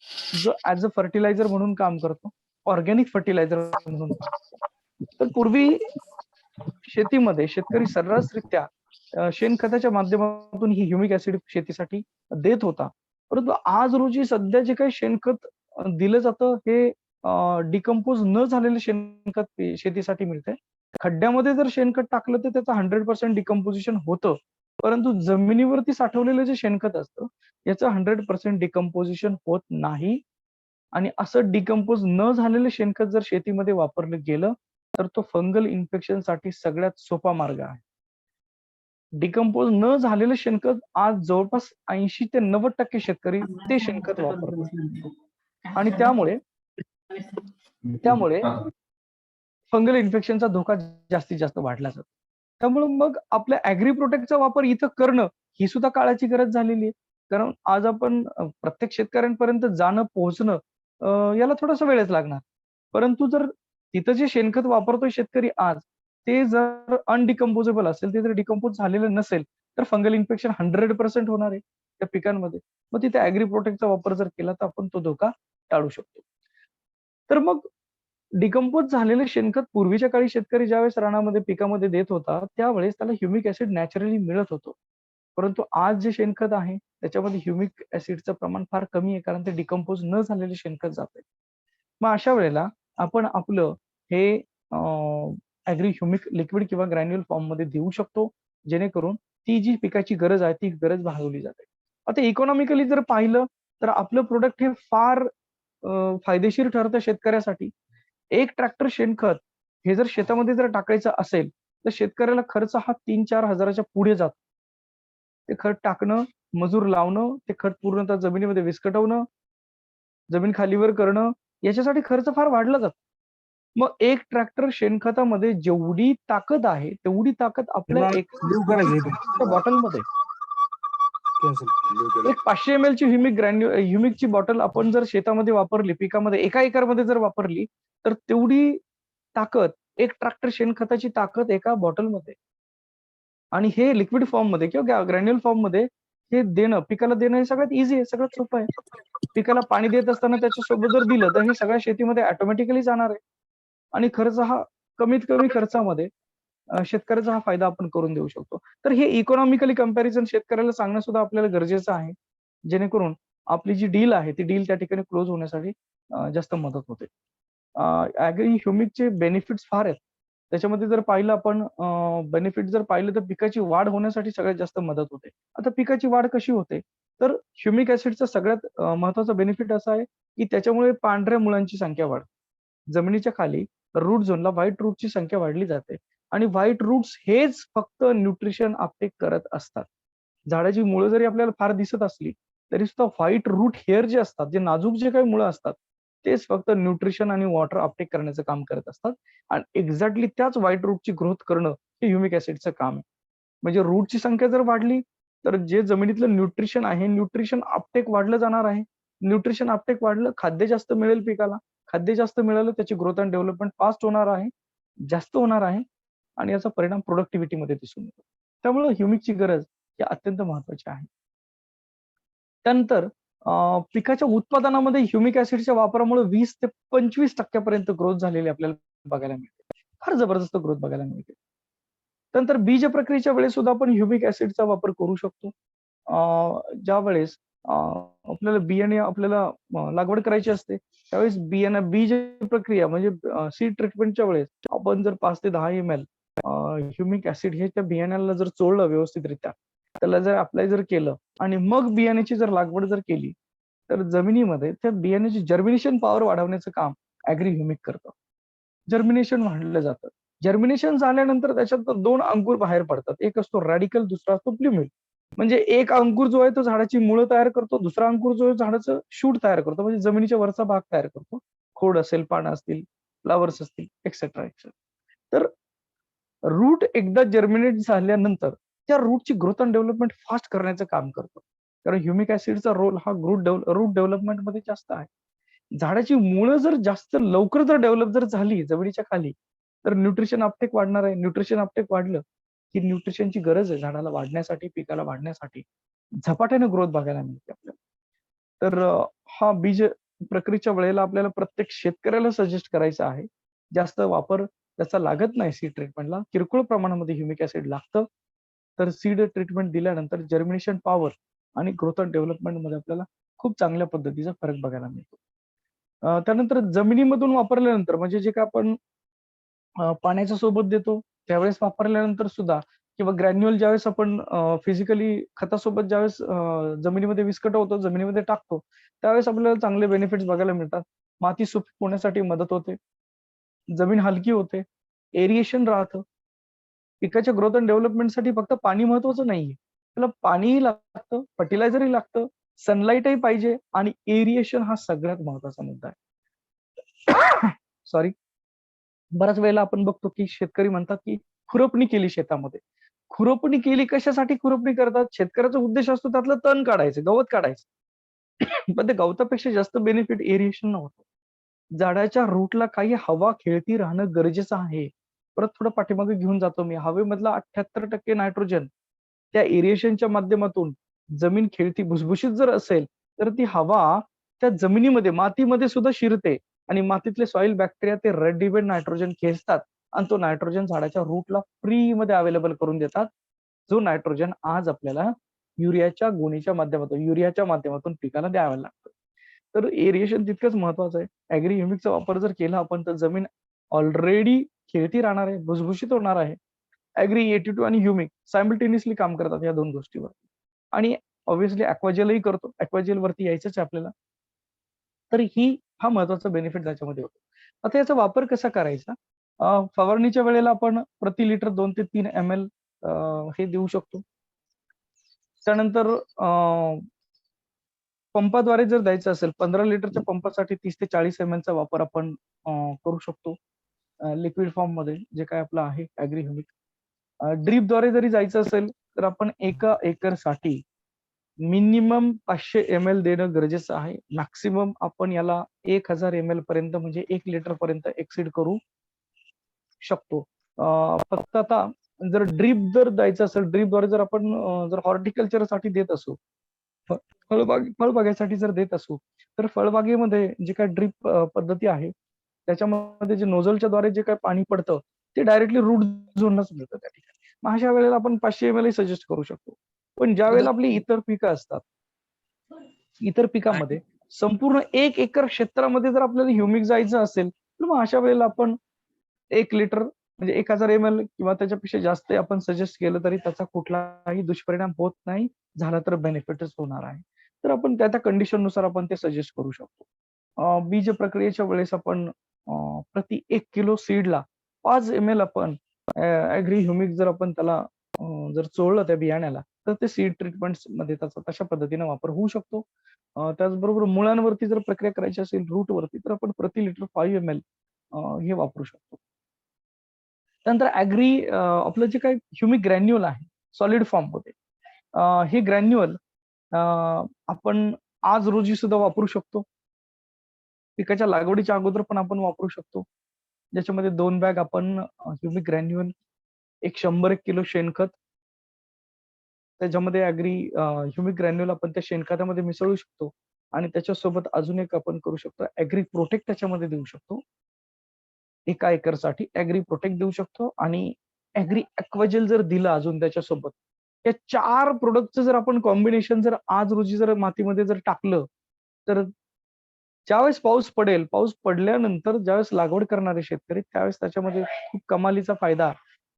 जो ॲज अ फर्टिलायझर म्हणून काम करतो. ऑर्गॅनिक फर्टिलायझर म्हणून काम करतो. तर पूर्वी शेतीमध्ये शेतकरी सर्रासरित्या शेणखताच्या माध्यमातून ही ह्युमिक ॲसिड शेतीसाठी देत होता. परंतु आज रोजी सध्या जे काही शेणखत दिलं जातं हे डिकंपोज न झालेलं शेणखत शेतीसाठी मिळतंय. खड्ड्यामध्ये जर शेणखत टाकलं तर त्याचं 100% डिकंपोझिशन होतं. परंतु जमिनीवरती साठवलेलं जे शेणखत असतं, याचं 100% डिकंपोझिशन होत नाही आणि असं डिकंपोज न झालेलं शेणखत जर शेतीमध्ये वापरलं गेलं, तर तो फंगल इन्फेक्शनसाठी सगळ्यात सोपा मार्ग आहे. डिकम्पोज न झालेलं शेणखत आज जवळपास 80 ते 90% शेतकरी ते शेणखत वापरतात. आणि त्यामुळे फंगल इन्फेक्शनचा धोका जास्तीत जास्त वाढला जातो. त्यामुळे मग आपल्या ॲग्री प्रोटेक्टचा वापर इथं करणं ही सुद्धा काळाची गरज झालेली आहे. कारण आज आपण प्रत्येक शेतकऱ्यांपर्यंत जाणं, पोहोचणं याला थोडासा वेळच लागणार. परंतु जर तिथं जे शेणखत वापरतोय शेतकरी आज, ते जर अनडिकंपोजेबल असेल, ते जर डिकंपोज झालेलं नसेल, तर फंगल इन्फेक्शन 100% होणार आहे त्या पिकांमध्ये. मग तिथे ॲग्री प्रोटेक्टचा वापर जर केला, तर आपण तो धोका टाळू शकतो. तर मग डिकंपोज झालेलं शेणखत पूर्वीच्या काळी शेतकरी ज्यावेळेस रानामध्ये पिकामध्ये देत होता, त्यावेळेस त्याला ह्युमिक ॲसिड नॅचरली मिळत होतं. परंतु आज जे शेणखत आहे, त्याच्यामध्ये ह्युमिक ॲसिडचं प्रमाण फार कमी आहे, कारण ते डिकंपोज न झालेले शेणखत जातंय. मग अशा वेळेला आपण आपलं हे ॲग्री ह्युमिक लिक्विड किंवा ग्रॅन्युअल फॉर्ममध्ये देऊ शकतो, जेणेकरून ती जी पिकाची गरज आहे, ती गरज भागवली जाते. आता इकॉनॉमिकली जर पाहिलं, तर आपलं प्रॉडक्ट हे फार फायदेशीर ठरतं शेतकऱ्यासाठी. एक ट्रॅक्टर शेणखत हे जर शेतामध्ये जर टाकायचं असेल, तर शेतकऱ्याला खर्च हा 3-4 हजाराच्या पुढे जातो. ते खत टाकणं, मजूर लावणं, ते खत पूर्णतः जमिनीमध्ये विस्कटवणं, जमीन खालीवर करणं, याच्यासाठी खर्च फार वाढला जातो. मग एक ट्रॅक्टर शेणखतामध्ये जेवढी ताकद आहे, तेवढी ताकद आपल्या एका बॉटलमध्ये एक 500 ml ची ह्युमिकची बॉटल आपण जर शेतामध्ये वापरली, पिकामध्ये एका एकरमध्ये जर वापरली, तर तेवढी ताकद एक ट्रॅक्टर शेणखताची ताकद एका बॉटलमध्ये. आणि हे लिक्विड फॉर्ममध्ये किंवा ग्रॅन्युअल फॉर्ममध्ये हे देणं, पिकाला देणं हे सगळ्यात ईझी आहे, सगळ्यात सोपं आहे. पिकाला पाणी देत असताना त्याच्यासोबत जर दिलं, तर हे सगळ्या शेतीमध्ये ऑटोमॅटिकली जाणार आहे. आणि खर्च हा कमीत कमी खर्चामध्ये शेतकऱ्याचा हा फायदा आपण करून देऊ शकतो. तर हे इकॉनॉमिकली कंपॅरिझन शेतकऱ्याला सांगणं सुद्धा आपल्याला गरजेचं आहे. जेणेकरून आपली जी डील आहे, ती डील त्या ठिकाणी क्लोज होण्यासाठी जास्त मदत होते. ॲग्री ह्युमिकचे बेनिफिट्स फार आहेत. त्याच्यामध्ये जर पाहिलं आपण बेनिफिट जर पाहिलं तर पिकाची वाढ होण्यासाठी सगळ्यात जास्त मदत होते. आता पिकाची वाढ कशी होते? तर ह्युमिक ॲसिडचा सगळ्यात महत्त्वाचा बेनिफिट असा आहे, की त्याच्यामुळे पांढऱ्या मुळांची संख्या वाढते. जमिनीच्या खाली रूट झोनला व्हाईट रूटची संख्या वाढली जाते आणि व्हाईट रूट्स हेच फक्त न्यूट्रिशन अपटेक करत असतात. झाडाची मुळं जरी आपल्याला फार दिसत असली, तरी सुद्धा व्हाईट रूट हेअर जे असतात, जे नाजूक जे काही मुळं असतात, तेच फक्त न्यूट्रिशन आणि वॉटर अपटेक करण्याचं काम करत असतात आणि एक्झॅक्टली त्याच व्हाईट रूटची ग्रोथ करणं हे ह्युमिक ॲसिडचं काम आहे. म्हणजे रूटची संख्या जर वाढली, तर जे जमिनीतलं न्यूट्रिशन आहे, न्यूट्रिशन अपटेक वाढलं जाणार आहे. न्यूट्रिशन अपटेक वाढलं, खाद्य जास्त मिळेल पिकाला. खाद्य जास्त मिळालं, त्याची ग्रोथ अँड डेव्हलपमेंट फास्ट होणार आहे, जास्त होणार आहे आणि याचा परिणाम प्रोडक्टिव्हिटीमध्ये दिसून येतो. त्यामुळे ह्युमिकची गरज ही अत्यंत महत्त्वाची आहे. त्यानंतर पिकाच्या उत्पादनामध्ये ह्युमिक ॲसिडच्या वापरामुळे 20 ते 25% पर्यंत ग्रोथ झालेली आपल्याला बघायला मिळते. फार जबरदस्त ग्रोथ बघायला मिळते. त्यानंतर बीज प्रक्रियेच्या वेळेस सुद्धा आपण ह्युमिक ॲसिडचा वापर करू शकतो. ज्यावेळेस आपल्याला बियाणे लागवड करायची असते, त्यावेळेस बीज प्रक्रिया म्हणजे सीड ट्रीटमेंटच्या वेळेस आपण जर 5 ते 10 ml ह्युमिक ॲसिड हे त्या बियाण्याला जर चोळलं व्यवस्थितरित्या, त्याला जर अप्लाय जर केलं आणि मग बियाण्याची जर लागवड जर केली, तर जमिनीमध्ये त्या बियाण्याची जर्मिनेशन पॉवर वाढवण्याचं काम ॲग्री ह्युमिक करतं. जर्मिनेशन वाढलं जातं. जर्मिनेशन झाल्यानंतर त्याच्यात 2 अंकुर बाहेर पडतात. एक असतो रॅडिकल, दुसरा असतो प्लुमेल. म्हणजे एक अंकुर जो आहे तो झाडाची मुळं तयार करतो, दुसरा अंकुर जो आहे झाडाचं शूट तयार करतो, म्हणजे जमिनीच्या वरचा भाग तयार करतो. खोड असेल, पानं असतील, फ्लॉवर्स असतील, एक्सेट्रा, एक्सेट्रा. तर रूट एकदा जर्मिनेट झाल्यानंतर त्या रूटची ग्रोथ अँड डेव्हलपमेंट फास्ट करण्याचं काम करतो. कारण ह्युमिक ॲसिडचा रोल हा रूट डेव्हलपमेंटमध्ये जास्त आहे. झाडाची मुळं जर जास्त लवकर जर डेव्हलप जर झाली जमिनीच्या खाली, तर न्यूट्रिशन अपटेक वाढणार आहे. न्यूट्रिशन अपटेक वाढलं, की न्यूट्रिशनची गरज आहे झाडाला वाढण्यासाठी, पिकाला वाढण्यासाठी. झपाट्याने ग्रोथ बघायला मिळते आपल्याला. तर हा बीज प्रक्रियेच्या वेळेला आपल्याला प्रत्येक शेतकऱ्याला सजेस्ट करायचा आहे. जास्त वापर त्याचा लागत नाही सीड ट्रीटमेंटला. किरकोळ प्रमाणामध्ये ह्युमिक ॲसिड लागतं. तर सीड ट्रीटमेंट दिल्यानंतर जर्मिनेशन पॉवर आणि ग्रोथ अँड डेव्हलपमेंटमध्ये आपल्याला खूप चांगल्या पद्धतीचा फरक बघायला मिळतो. त्यानंतर जमिनीमधून वापरल्यानंतर म्हणजे जे काही आपण पाण्याच्या सोबत देतो, त्यावेळेस वापरल्यानंतर सुद्धा किंवा ग्रॅन्युअल ज्यावेळेस आपण फिजिकली खतासोबत ज्यावेळेस जमिनीमध्ये विस्कटवतो, जमिनीमध्ये टाकतो, त्यावेळेस आपल्याला चांगले बेनिफिट्स बघायला मिळतात. माती सुपीक होण्यासाठी मदत होते. जमीन हलकी होते. एरिएशन राहतं. पिकाच्या ग्रोथ अँड डेव्हलपमेंटसाठी फक्त पाणी महत्वाचं नाहीये, त्याला पाणीही लागतं, फर्टिलायझरही लागतं, सनलाईटही पाहिजे आणि एरिएशन हा सगळ्यात महत्वाचा मुद्दा आहे. सॉरी. बऱ्याच वेळेला आपण बघतो की शेतकरी म्हणतात की खुरपणी केली शेतामध्ये. खुरपणी केली, कशासाठी खुरपणी करतात? शेतकऱ्याचा उद्देश असतो त्यातलं तण काढायचं, गवत काढायचं. पण ते गवतापेक्षा जास्त बेनिफिट एरिएशन होतं. झाडाच्या रूटला काही हवा खेळती राहणं गरजेचं आहे. परत थोडं पाठीमागे घेऊन जातो मी. हवेमधला 78% नायट्रोजन त्या एरिएशनच्या माध्यमातून जमीन खेळती भुसभुशीत जर असेल, तर ती हवा त्या जमिनीमध्ये, मातीमध्ये सुद्धा शिरते आणि मातीतले सॉइल बॅक्टेरिया ते रेडिमेड नायट्रोजन खेचतात आणि तो नायट्रोजन झाडाच्या रूटला फ्रीमध्ये अवेलेबल करून देतात. जो नायट्रोजन आज आपल्याला युरियाच्या माध्यमातून पिकाला द्यावा लागतो. तर एरिएशन तितकंच महत्वाचं आहे. ॲग्री ह्युमिकचा वापर जर केला आपण तर जमीन ऑलरेडी खेळती राहणार आहे, भुसभुशीत होणार आहे. ॲग्री 82 आणि ह्युमिक सायमल्टेनियसली काम करतात या 2 गोष्टीवर. आणि ऑब्व्हियसली ॲक्वाजेलही करतो. ॲक्वाजेल वरती यायचंच आहे आपल्याला. तर हा महत्वाचा बेनिफिट त्याच्यामध्ये होतो. आता याचा वापर कसा करायचा? फवारणीच्या वेळेला आपण प्रति लिटर 2 ते 3 ml हे देऊ शकतो. त्यानंतर पंपाद्वारे जर द्यायचं असेल 15 लिटरच्या पंपासाठी 30 ते 40 ml चा वापर आपण करू शकतो. लिक्विड फॉर्ममध्ये जे काही आपलं आहे ॲग्री ह्युमिक. ड्रीपद्वारे जरी जायचं असेल तर आपण एका एकरसाठी मिनिमम 500 ml देणं गरजेचं आहे. मॅक्सिमम आपण याला 1000 ml पर्यंत म्हणजे 1 लिटर पर्यंत एक्सीड करू शकतो. फक्त आता जर जर द्यायचं असेल, ड्रीपद्वारे जर आपण जर हॉर्टिकल्चरसाठी देत असू, फळबागेसाठी जर देत असू, तर फळबागेमध्ये जे काही ड्रीप पद्धती आहे, त्याच्यामध्ये जे नोझलच्या द्वारे जे काही पाणी पडतं, ते डायरेक्टली रूट झोनलाच मिळतं त्या ठिकाणी. मग अशा वेळेला आपण 500 ml सजेस्ट करू शकतो. पण ज्यावेळेला आपली इतर पिकं असतात, इतर पिकामध्ये संपूर्ण 1 एकर क्षेत्रामध्ये जर आपल्याला ह्युमिक जायचं असेल, तर मग अशा वेळेला आपण 1 लिटर म्हणजे 1000 ml किंवा त्याच्यापेक्षा जास्त आपण सजेस्ट केलं तरी त्याचा कुठलाही दुष्परिणाम होत नाही. झाला तर बेनिफिटच होणार आहे. तर आपण त्या कंडिशननुसार आपण ते सजेस्ट करू शकतो. बीज प्रक्रियेच्या वेळेस आपण प्रति 1 किलो सीडला 5 ml आपण ॲग्री ह्युमिक जर आपण त्याला जर चोळलं त्या बियाण्याला, तर ते सीड ट्रीटमेंट्समध्ये त्याचा तशा पद्धतीने वापर होऊ शकतो. त्याचबरोबर मुळांवरती जर प्रक्रिया करायची असेल रूटवरती, तर आपण प्रति लिटर 5 ml हे वापरू शकतो. त्यानंतर आपलं जे काही ह्युमिक ग्रॅन्युअल आहे सॉलिड फॉर्ममध्ये, हे ग्रॅन्युअल आपण आज रोजी सुद्धा वापरू शकतो. पिकाच्या लागवडीच्या अगोदर पण आपण वापरू शकतो. ज्याच्यामध्ये 2 बॅग आपण ह्युमिक ग्रॅन्युअल, 100 किलो शेणखत, त्याच्यामध्ये ह्युमिक ग्रॅन्युअल आपण त्या शेणखतामध्ये मिसळू शकतो आणि त्याच्यासोबत अजून एक आपण करू शकतो, ॲग्री प्रोटेक्ट त्याच्यामध्ये देऊ शकतो. एका एकरसाठी ॲग्री प्रोटेक्ट देऊ शकतो आणि ॲग्री ॲक्वाजेल जर दिलं अजून त्याच्यासोबत, या 4 प्रॉडक्टचं जर आपण कॉम्बिनेशन जर आज रोजी जर मातीमध्ये जर टाकलं, तर ज्यावेळेस पाऊस पडेल, पाऊस पडल्यानंतर ज्यावेळेस लागवड करणारे शेतकरी त्यावेळेस त्याच्यामध्ये खूप कमालीचा फायदा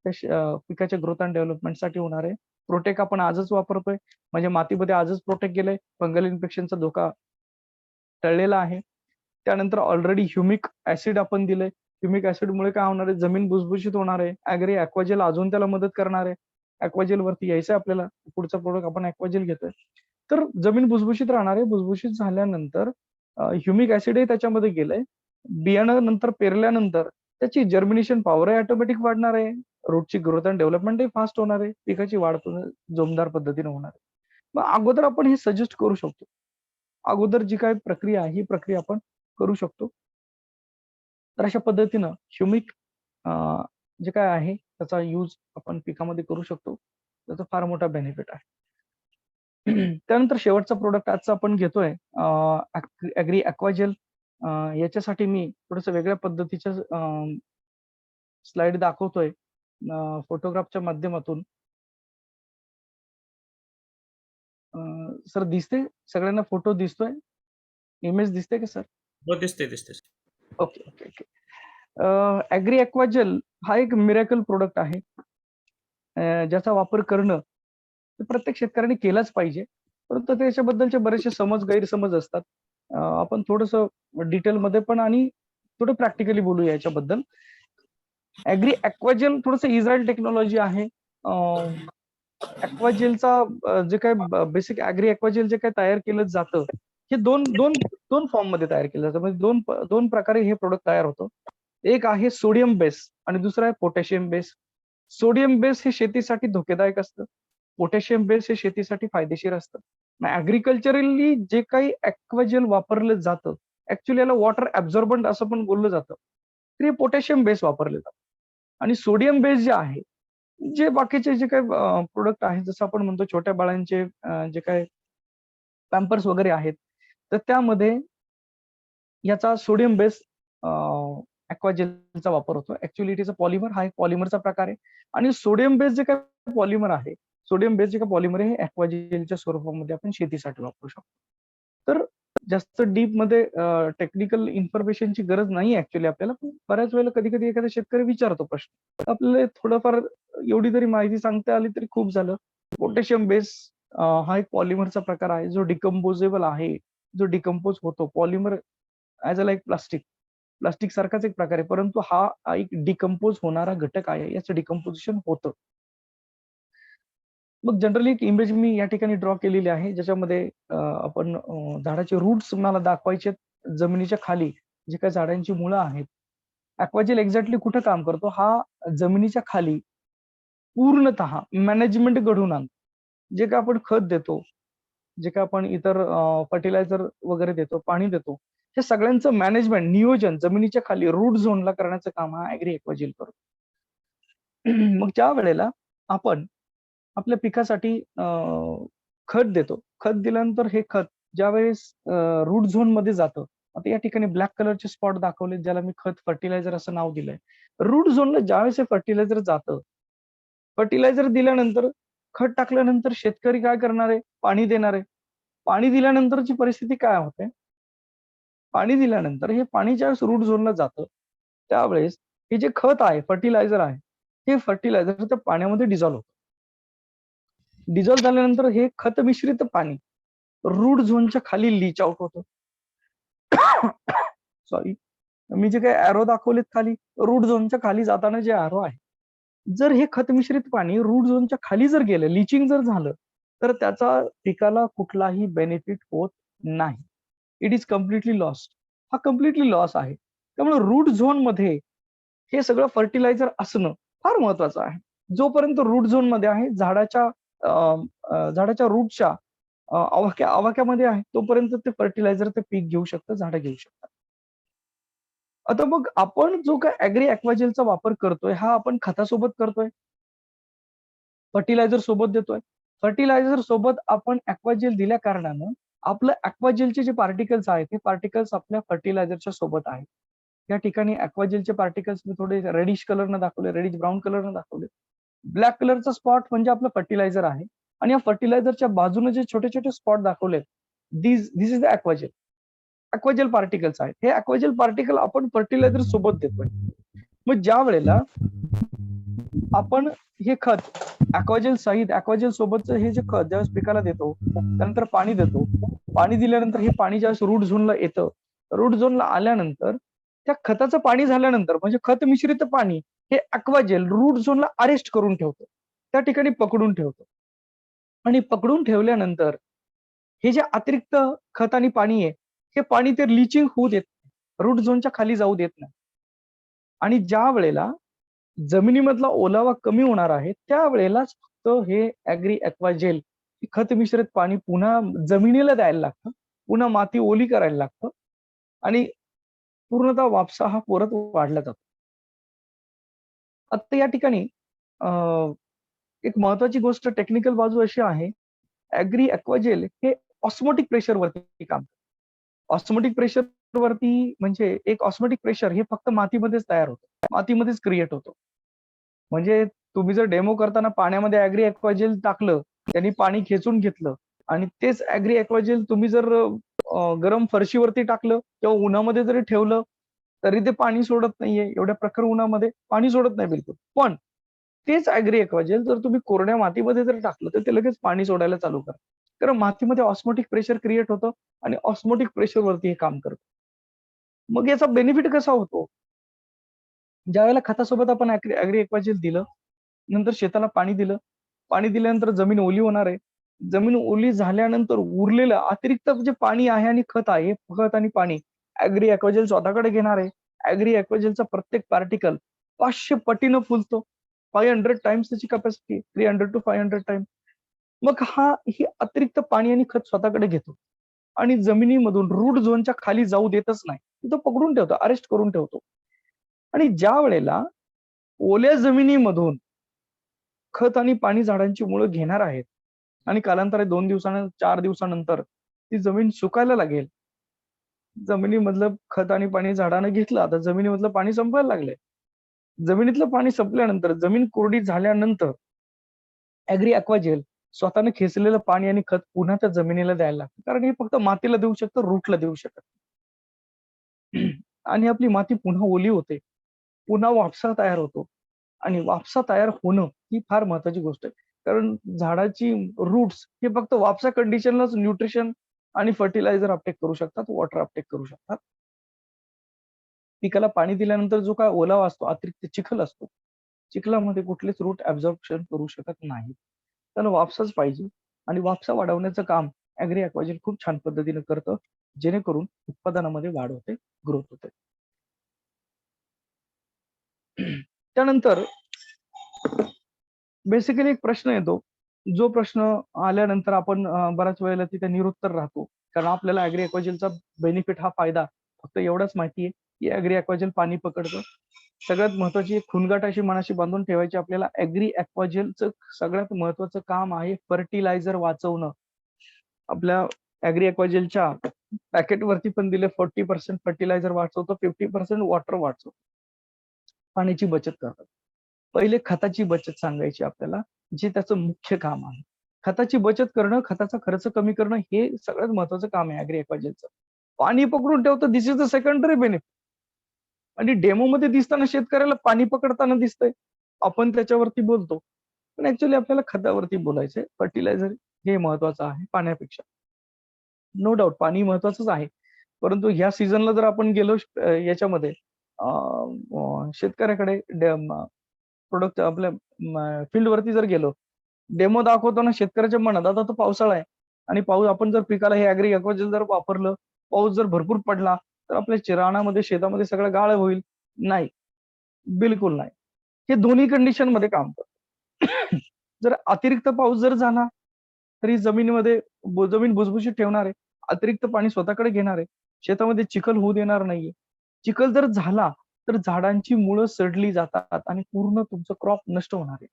त्या पिकाच्या ग्रोथ अँड डेव्हलपमेंटसाठी होणार आहे. प्रोटेक्ट आपण आजच वापरतोय, म्हणजे मातीमध्ये आजच प्रोटेक्ट गेलंय, फंगल इन्फेक्शनचा धोका टळलेला आहे. त्यानंतर ऑलरेडी ह्युमिक ॲसिड आपण दिलंय. ह्युमिक ॲसिडमुळे काय होणार आहे, जमीन भुसभुशीत होणार आहे. ॲग्री ॲक्वाजेल अजून त्याला मदत करणार आहे. ॲक्वाजेल वरती यायचंय आपल्याला. पुढचा प्रोडक्ट आपण ॲक्वाजेल घेतोय. तर जमीन भुसभुशीत राहणार आहे. भुसभुशीत झाल्यानंतर ह्युमिक ॲसिडही त्याच्यामध्ये गेलंय. बियाणं नंतर पेरल्यानंतर त्याची जर्मिनेशन पॉवरही ऑटोमॅटिक वाढणार आहे. रूटची ग्रोथ अँड डेव्हलपमेंटही फास्ट होणार आहे. पिकाची वाढ पण जोमदार पद्धतीने होणार आहे. मग अगोदर आपण हे सजेस्ट करू शकतो. अगोदर जी काही प्रक्रिया आहे, ही प्रक्रिया आपण करू शकतो. तर अशा पद्धतीनं ह्युमिक जे काय आहे त्याचा यूज आपण पिकामध्ये करू शकतो. त्याचा फार मोठा बेनिफिट आहे. त्यानंतर शेवटचा प्रोडक्ट आजचा आपण घेतोय ॲग्री ॲक्वाजेल. याच्यासाठी मी थोडंसं वेगळ्या पद्धतीच्या स्लाइड दाखवतोय फोटोग्राफच्या माध्यमातून. सर दिसते सगळ्यांना? फोटो दिसतोय? इमेज दिसते का सर? हो, दिसते. Okay okay okay. ॲग्री ॲक्वाजेल हा एक मिरेकल प्रोडक्ट आहे. ज्याचा वापर करणं प्रत्येक शेतकऱ्याने केलाच पाहिजे. परंतु त्याच्याबद्दलचे बरेचसे गैरसमज असतात. आपण थोडंसं डिटेलमध्ये पण आणि थोडं प्रॅक्टिकली बोलूया याच्याबद्दल. ऍग्री ॲक्वाजेल थोडंसं इस्रायल टेक्नॉलॉजी आहे. ॲक्वाजेलचा जे काय बेसिक ऍग्री ॲक्वाजेल जे काय तयार केलं जातं, हे दोन दोन दोन फॉर्म मध्ये तयार केलं जातं. म्हणजे दोन प्रकारे हे प्रोडक्ट तयार होतं. एक आहे सोडियम बेस आणि दुसरं आहे पोटॅशियम बेस. सोडियम बेस हे शेतीसाठी धोकेदायक असतं. पोटॅशियम बेस हे शेतीसाठी फायदेशीर असतं. ऍग्रिकल्चरली जे काही ॲक्वाजेल वापरलं जातं, ऍक्च्युली याला वॉटर ऍब्झॉर्बंट असं पण बोललं जातं. तर हे पोटॅशियम बेस वापरले जातं. आणि सोडियम बेस जे आहे, जे बाकीचे जे काही प्रोडक्ट आहेत, जसं आपण म्हणतो छोट्या बाळांचे जे काही पॅम्पर्स वगैरे आहेत, तर त्यामध्ये याचा सोडियम बेस ॲक्वाजेलचा वापर होतो. Actually it is a polymer, हा एक पॉलिमरचा प्रकार आहे. आणि सोडियम बेस जे काही पॉलिमर आहे, सोडियम बेस जे काही पॉलिमर आहे, हे ॲक्वाजेलच्या स्वरूपामध्ये आपण शेतीसाठी वापरू शकतो. तर जास्त डीप मध्ये टेक्निकल इन्फॉर्मेशनची गरज नाही ऍक्च्युअली आपल्याला. पण बऱ्याच वेळेला कधी-कधी एखादा शेतकरी विचारतो प्रश्न. तर आपल्याला थोडंफार एवढी तरी माहिती सांगता आली तरी खूप झालं. पोटॅशियम बेस हा एक पॉलिमरचा प्रकार आहे, जो डिकम्पोजेबल आहे, जो डिकम्पोज होतो. Polymer as a like plastic सारखाच एक प्रकार आहे, परंतु हा एक डिकम्पोज होणारा घटक आहे. याचं डिकम्पोजिशन होतं. मग जनरली एक इमेज मी या ठिकाणी ड्रॉ केलेली आहे, ज्याच्यामध्ये आपण झाडाचे रूट्स मला दाखवायचे जमिनीच्या खाली जे काही झाडांची मुळं आहेत. ॲक्वाजेल एक्झॅक्टली कुठं काम करतो? हा जमिनीच्या खाली पूर्णतः मॅनेजमेंट घडवून आणतो. जे काही आपण खत देतो, जे काही आपण इतर फर्टिलायझर वगैरे देतो, पाणी देतो, हे सगळ्यांचं मॅनेजमेंट, नियोजन जमिनीच्या खाली रूट झोनला करण्याचं काम हा ॲग्री ॲक्वाजेल करतो. मग ज्या वेळेला आपण आपल्या पिकासाठी खत देतो. खत दिल्यानंतर हे खत ज्यावेळेस रूट झोनमध्ये जातं. आता या ठिकाणी ब्लॅक कलरचे स्पॉट दाखवले, ज्याला मी खत फर्टिलायझर असं नाव दिलंय. रूट झोनला ज्यावेळेस हे फर्टिलायझर जातं, फर्टिलायझर दिल्यानंतर, खत टाकल्यानंतर शेतकरी काय करणार आहे? पाणी देणार आहे. पाणी दिल्यानंतरची परिस्थिती काय होते? पाणी दिल्यानंतर हे पाणी ज्यावेळेस रूट झोनला जातं, त्यावेळेस हे जे खत आहे, फर्टिलायझर आहे, हे फर्टिलायझर त्या पाण्यामध्ये डिझॉल्व्ह होतं. डिझॉल्व्ह झाल्यानंतर हे खत मिश्रित पाणी रूट झोनच्या खाली लीच आउट होतं. सॉरी. मी जे काही एरो दाखवलेत खाली, रूट झोनच्या खाली जाताना जे एरो आहे, जर हे खत मिश्रित पाणी रूट झोनच्या खाली जर गेलं, लिचिंग जर झालं, तर त्याचा पिकाला कुठलाही बेनिफिट होत नाही. It is completely lost. हा कम्प्लिटली लॉस आहे. त्यामुळे रूट झोनमध्ये हे सगळं फर्टिलायझर असणं फार महत्वाचं आहे. जोपर्यंत रूट झोनमध्ये आहे, झाडाच्या रूटच्या आवाक्यामध्ये आहे, तोपर्यंत ते फर्टिलायझर ते पीक घेऊ शकतं, झाडं घेऊ शकतात. आता मग आपण जो काही ॲग्री ॲक्वाजेलचा वापर करतोय, हा आपण खतासोबत करतोय, फर्टिलायझर सोबत देतोय. फर्टिलायझर सोबत आपण ॲक्वाजेल दिल्या कारणानं आपलं ॲक्वाजेलचे जे पार्टिकल्स आहेत, हे पार्टिकल्स आपल्या फर्टिलायझरच्या सोबत आहेत. या ठिकाणी ॲक्वाजेलचे पार्टिकल्स मी थोडे रेडिश कलरनं दाखवले, रेडिश ब्राउन कलरनं दाखवले. ब्लॅक कलरचा स्पॉट म्हणजे आपलं फर्टिलायझर आहे आणि या फर्टिलायझरच्या बाजूने जे छोटे-छोटे स्पॉट दाखवलेत, धिस इज द ॲक्वाजेल. ॲक्वाजेल पार्टिकल्स आहेत. हे ॲक्वाजेल पार्टिकल आपण फर्टिलायझर सोबत देतोय. मग ज्या वेळेला आपण हे खत ॲक्वाजेल सहित ॲक्वाजेल सोबतचं हे जे खत ज्यावेळेस पिकाला देतो, त्यानंतर पाणी देतो. पाणी दिल्यानंतर हे पाणी ज्यावेळेस रूट झोनला येतं, रूट झोनला आल्यानंतर त्या खताचं पाणी झाल्यानंतर म्हणजे खत मिश्रित पाणी हे ॲक्वाजेल रूट झोनला अरेस्ट करून ठेवतं. त्या ठिकाणी पकडून ठेवतं. आणि पकडून ठेवल्यानंतर हे जे अतिरिक्त खत आणि पाणी आहे, हे पाणी ते लिचिंग होऊ देत नाही. रूट झोनच्या खाली जाऊ देत नाही. आणि ज्या वेळेला जमिनीमधला ओलावा कमी होणार आहे, त्यावेळेलाच फक्त हे ॲग्री ॲक्वाजेल खत मिश्रित पाणी पुन्हा जमिनीला द्यायला लागतं. पुन्हा माती ओली करायला लागतं आणि पूर्णतः वापसा हा परत वाढला जातो. आता या ठिकाणी अ, एक महत्वाची गोष्ट टेक्निकल बाजू अशी आहे, ॲग्री ॲक्वाजेल हे ऑस्मोटिक प्रेशरवरती काम करतं. ऑस्मोटिक प्रेशरवरती म्हणजे एक ऑस्मोटिक प्रेशर हे फक्त मातीमध्येच तयार होतं. मातीमध्येच क्रिएट होतं. म्हणजे तुम्ही जर डेमो करताना पाण्यामध्ये ॲग्री ॲक्वाजेल टाकलं, त्यांनी पाणी खेचून घेतलं आणि तेच ॲग्री ॲक्वाजेल तुम्ही जर गरम फरशीवरती टाकलं किंवा उन्हामध्ये जरी ठेवलं, तरी ते पाणी सोडत नाहीये. एवढ्या प्रखर उन्हामध्ये पाणी सोडत नाही बिलकुल. पण तेच ॲग्री ॲक्वाजेल जर तुम्ही कोरड्या मातीमध्ये जर टाकलं, तर ते लगेच पाणी सोडायला चालू करतं. कारण मातीमध्ये ऑस्मोटिक प्रेशर क्रिएट होतं आणि ऑस्मोटिक प्रेशरवरती हे काम करतं. मग याचा बेनिफिट कसा होतो? ज्यावेळेला खतासोबत आपण ऍग्री एक्वाजेल दिलं, नंतर शेताला पाणी दिलं, पाणी दिल्यानंतर जमीन ओली होणार आहे. जमीन ओली झाल्यानंतर उरलेलं अतिरिक्त जे पाणी आहे आणि खत आहे, खत आणि पाणी ऍग्री एक्वाजेल स्वतःकडे घेणार आहे. ऍग्री एक्वाजेलचा प्रत्येक पार्टिकल 500 पटीनं फुलतो. 500 टाइम्स त्याची कॅपॅसिटी, 300 to 500 टाइम्स. मग ही अतिरिक्त पाणी आणि खत स्वतःकडे घेतो आणि जमिनीमधून रूट झोनच्या खाली जाऊ देतच नाही. तिथं पकडून ठेवतो, अरेस्ट करून ठेवतो. आणि ज्या वेळेला ओल्या जमिनीमधून खत आणि पाणी झाडांची मुळं घेणार आहेत आणि कालांतराने 2 दिवसानं 4 दिवसानंतर ती जमीन सुकायला लागेल. जमिनीमधलं खत आणि पाणी झाडानं घेतलं, आता जमिनीमधलं पाणी संपायला लागलंय. जमिनीतलं पाणी संपल्यानंतर, जमीन कोरडी झाल्यानंतर ऍग्री एक्वाजेल स्वतःने खेचलेलं पाणी आणि खत पुन्हा त्या जमिनीला द्यायला लागतं. कारण हे फक्त मातीला देऊ शकतं, रूटला देऊ शकत नाही. आणि आपली माती पुन्हा ओली होते. पुन्हा वापसा तयार होतो. आणि वापसा तयार होणं ही फार महत्वाची गोष्ट आहे. कारण झाडाची रूट्स हे फक्त वापसा कंडिशनलाच न्यूट्रिशन आणि फर्टिलायझर अपटेक करू शकतात, वॉटर अपटेक करू शकतात. पिकाला पाणी दिल्यानंतर जो काय ओलावा असतो, अतिरिक्त चिखल असतो, चिखलामध्ये कुठलेच रूट ॲब्झॉर्प्शन करू शकत नाही. त्याला वापसाच पाहिजे आणि वापसा वाढवण्याचं काम ॲग्री एक्वाजेल खूप छान पद्धतीने करतं, जेणेकरून उत्पादनामध्ये वाढ होते, ग्रोथ होते. त्यानंतर बेसिकली एक प्रश्न येतो. जो प्रश्न आल्यानंतर आपण बऱ्याच वेळेला तिथे निरुत्तर राहतो. कारण आपल्याला ॲग्री एक्वाजेलचा बेनिफिट हा फायदा फक्त एवढाच माहिती आहे, की ॲग्री एक्वाजेल पाणी पकडतं. सगळ्यात महत्वाची एक खुणगाट अशी मनाशी बांधून ठेवायची आपल्याला, ॲग्री एक्वाजेलचं सगळ्यात महत्वाचं काम आहे फर्टिलायझर वाचवणं. आपल्या ॲग्री एक्वाजेलच्या पॅकेटवरती पण दिले 40% फर्टिलायझर वाचवतो, 50% वॉटर वाचवतो. पाण्याची बचत करतात. पहिले खताची बचत सांगायची आपल्याला, जे त्याचं मुख्य काम आहे. खताची बचत करणं, खताचा खर्च कमी करणं हे सगळ्यात महत्वाचं काम आहे ॲग्री एक्वाजेलचं. पाणी पकडून ठेवतं, this is the secondary benefit. आणि डेमोमध्ये दिसताना शेतकऱ्याला पाणी पकडताना दिसतंय. आपण त्याच्यावरती बोलतो. पण ऍक्च्युअली आपल्याला खतावरती बोलायचंय. फर्टिलायझर हे महत्वाचं आहे पाण्यापेक्षा. नो डाउट पाणी महत्वाचंच आहे. परंतु ह्या सीझनला जर आपण गेलो याच्यामध्ये शेतकऱ्याकडे प्रोडक्ट आपल्या फील्डवरती जर गेलो, डेमो दाखवताना शेतकऱ्याच्या मनात आता तो पावसाळा आहे आणि पाऊस आपण जर पिकाला हे ॲग्री एक्वाजेल जर वापरलं, पाऊस जर भरपूर पडला, तर आपल्या रानामध्ये, शेतामध्ये सगळं गाळ होईल. नाही, बिलकुल नाही. हे दोन्ही कंडिशनमध्ये काम करतं. जर अतिरिक्त पाऊस जर झाला, तरी जमिनीमध्ये जमीन भुसभुशीत ठेवणार आहे. अतिरिक्त पाणी स्वतःकडे घेणार आहे. शेतामध्ये चिखल होऊ देणार नाहीये. चिखल जर झाला, तर झाडांची मुळं सडली जातात आणि पूर्ण तुमचं क्रॉप नष्ट होणार आहे.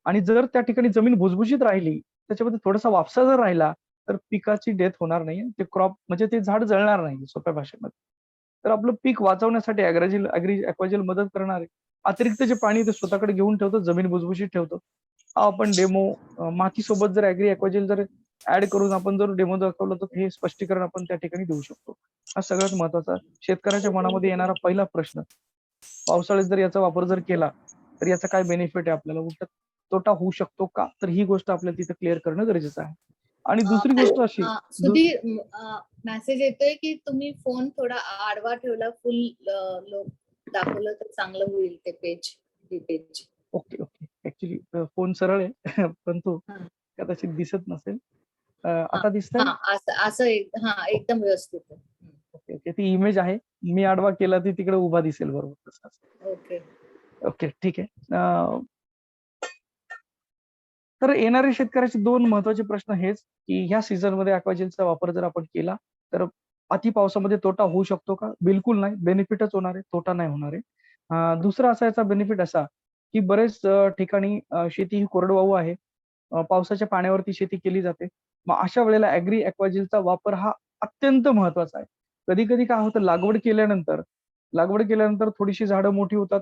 आणि जर त्या ठिकाणी जमीन भुसभुशीत राहिली, त्याच्यामध्ये थोडासा वापसा जर राहिला, तर पिकाची डेथ होणार नाही. ते क्रॉप म्हणजे ते झाड जळणार नाही सोप्या भाषेमध्ये. तर आपलं पीक वाचवण्यासाठी ॲग्री एक्वाजेल मदत करणार आहे. अतिरिक्त जे पाणी ते स्वतःकडे घेऊन ठेवतं, जमीन भुसभुशीत ठेवतं. हा आपण डेमो मातीसोबत जर ॲग्री एक्वाजेल जर ॲड करून आपण जर डेमो दाखवलं, तर हे स्पष्टीकरण आपण त्या ठिकाणी देऊ शकतो. हा सगळ्यात महत्वाचा शेतकऱ्याच्या मनामध्ये येणारा पहिला प्रश्न. पावसाळ्यात जर याचा वापर जर केला, तर याचा काय बेनिफिट आहे आपल्याला? उलट तोटा होऊ शकतो का? तर ही गोष्ट आपल्याला तिथे क्लिअर करणं गरजेचं आहे. आणि दुसरी गोष्ट अशी सुधीर, मेसेज येतोय की तुम्ही फोन थोडा आडवा ठेवला, फुल दाखवलं तर चांगलं होईल ते पेज. ओके. ऍक्च्युली फोन सरळ आहे परंतु कदाचित दिसत नसेल. आता दिसतंय? असं एकदम व्यवस्थित आहे. ओके. ती इमेज आहे. मी आडवा केला ती तिकडे उभा दिसेल बरोबर तसाच. ओके, ठीक आहे. तर येणाऱ्या शेतकऱ्याचे 2 महत्वाचे प्रश्न हेच, की ह्या सीझनमध्ये एक्वाजेलचा वापर जर आपण केला, तर अति पावसामध्ये तोटा होऊ शकतो का? बिलकुल नाही. बेनिफिटच होणार आहे, तोटा नाही होणार आहे. दुसरा असा याचा बेनिफिट असा, की बरेच ठिकाणी शेती ही कोरडवाहू आहे. पावसाच्या पाण्यावरती शेती केली जाते. मग अशा वेळेला ॲग्री एक्वाजेलचा वापर हा अत्यंत महत्वाचा आहे. कधी-कधी काय होतं लागवड केल्यानंतर थोडीशी झाडं मोठी होतात,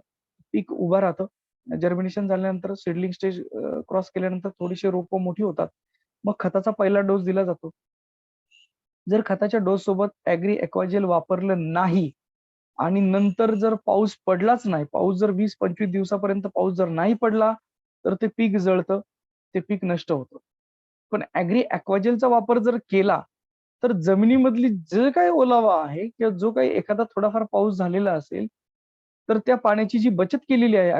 पीक उभं राहतं. जर्मिनेशन झाल्यानंतर सीडलिंग स्टेज क्रॉस केल्यानंतर थोडीशी रोपं मोठी होतात. मग खताचा पहिला डोस दिला जातो. जर खताच्या डोस सोबत ॲग्री एक्वाजेल वापरलं नाही आणि नंतर जर पाऊस पडलाच नाही, पाऊस जर 20-25 दिवसापर्यंत पाऊस जर नाही पडला, तर ते पीक जळतं, ते पीक नष्ट होतं. पण ॲग्री एक्वाजेलचा वापर जर केला, तर जमिनीमधली जे काही ओलावा आहे किंवा जो काही एखादा थोडाफार पाऊस झालेला असेल, तर त्या पाण्याची जी बचत केलेली आहे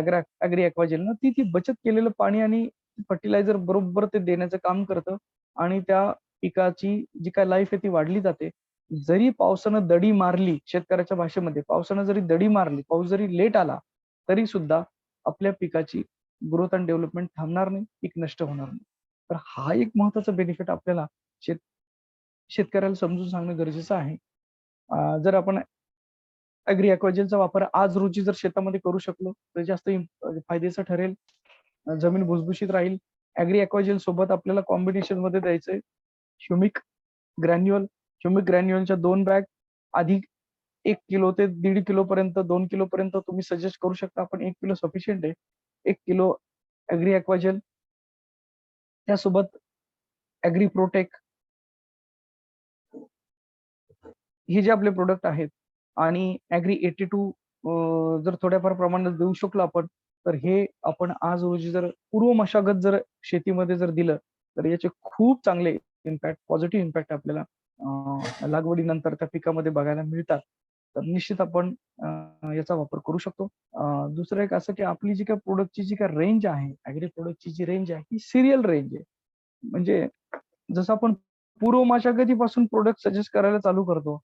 ॲग्री ॲक्वाजेलनं, ती बचत केलेलं पाणी आणि फर्टिलायझर बरोबर ते देण्याचं काम करतं आणि त्या पिकाची जी काही लाईफ आहे ती वाढली जाते. जरी पावसानं दडी मारली, शेतकऱ्याच्या भाषेमध्ये पावसानं जरी दडी मारली, पाऊस जरी लेट आला, तरी सुद्धा आपल्या पिकाची ग्रोथ आणि डेव्हलपमेंट थांबणार नाही, पीक नष्ट होणार नाही. तर हा एक महत्त्वाचा बेनिफिट आपल्याला शेत शेतकऱ्याला समजून सांगणं गरजेचं आहे. जर आपण ॲग्री ॲक्वाजेलचा वापर आज रोजी जर शेतामध्ये करू शकलो, तर जास्त फायद्याचं ठरेल. जमीन भुसभुशीत राहील. ॲग्री ॲक्वाजेल सोबत आपल्याला कॉम्बिनेशनमध्ये द्यायचंय ह्युमिक ग्रॅन्युअल. ह्युमिक ग्रॅन्युअलच्या 2 बॅग आधी 1 किलो ते 1.5 किलोपर्यंत 2 किलोपर्यंत तुम्ही सजेस्ट करू शकता. पण 1 किलो सफिशियंट आहे. 1 किलो ॲग्री ॲक्वाजेल त्यासोबत ॲग्री प्रोटेक हे जे आपले प्रॉडक्ट आहेत आणि ॲग्री 82 जर थोड्याफार प्रमाणात देऊ शकलो आपण, तर हे आपण आज रोजी जर पूर्व मशागत जर शेतीमध्ये जर दिलं, तर याचे खूप चांगले इम्पॅक्ट, पॉझिटिव्ह इम्पॅक्ट आपल्याला लागवडीनंतर त्या पिकामध्ये बघायला मिळतात. तर निश्चित आपण याचा वापर करू शकतो. दुसरं एक असं की आपली जी काही प्रॉडक्टची जी काही रेंज आहे, ॲग्री प्रॉडक्टची जी रेंज आहे, ही सीरियल रेंज आहे. म्हणजे जसं आपण पूर्व मशागतीपासून प्रॉडक्ट सजेस्ट करायला चालू करतो.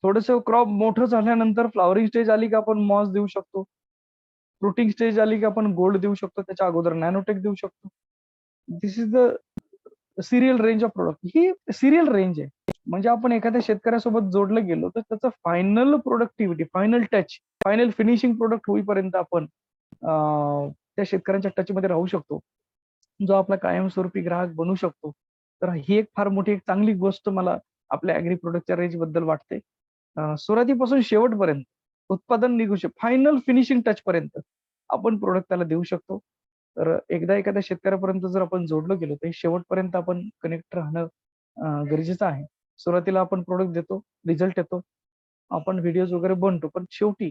थोडंसं क्रॉप मोठं झाल्यानंतर फ्लॉवरिंग स्टेज आली की आपण मॉस देऊ शकतो. फ्रुटिंग स्टेज आली की आपण गोल्ड देऊ शकतो. त्याच्या अगोदर नॅनोटेक देऊ शकतो. This is the serial range of product. He serial range आहे. म्हणजे आपण एखाद्या शेतकऱ्यासोबत जोडलं गेलो तर त्याचं final productivity, final touch, final finishing product होईपर्यंत आपण त्या शेतकऱ्यांच्या टचमध्ये राहू शकतो. जो आपला कायमस्वरूपी ग्राहक बनू शकतो. तर ही एक फार मोठी एक चांगली गोष्ट मला आपल्या ॲग्री प्रॉडक्टच्या रेंजबद्दल वाटते. सुरुवातीपासून शेवटपर्यंत उत्पादन निघू फायनल फिनिशिंग टच पर्यंत आपण प्रॉडक्ट त्याला देऊ शकतो. तर एकदा एखाद्या शेतकऱ्यापर्यंत जर आपण जोडलं गेलो, तर शेवटपर्यंत आपण कनेक्ट राहणं गरजेचं आहे. सुरुवातीला आपण प्रॉडक्ट देतो, रिझल्ट येतो. आपण व्हिडिओज वगैरे बनतो. पण शेवटी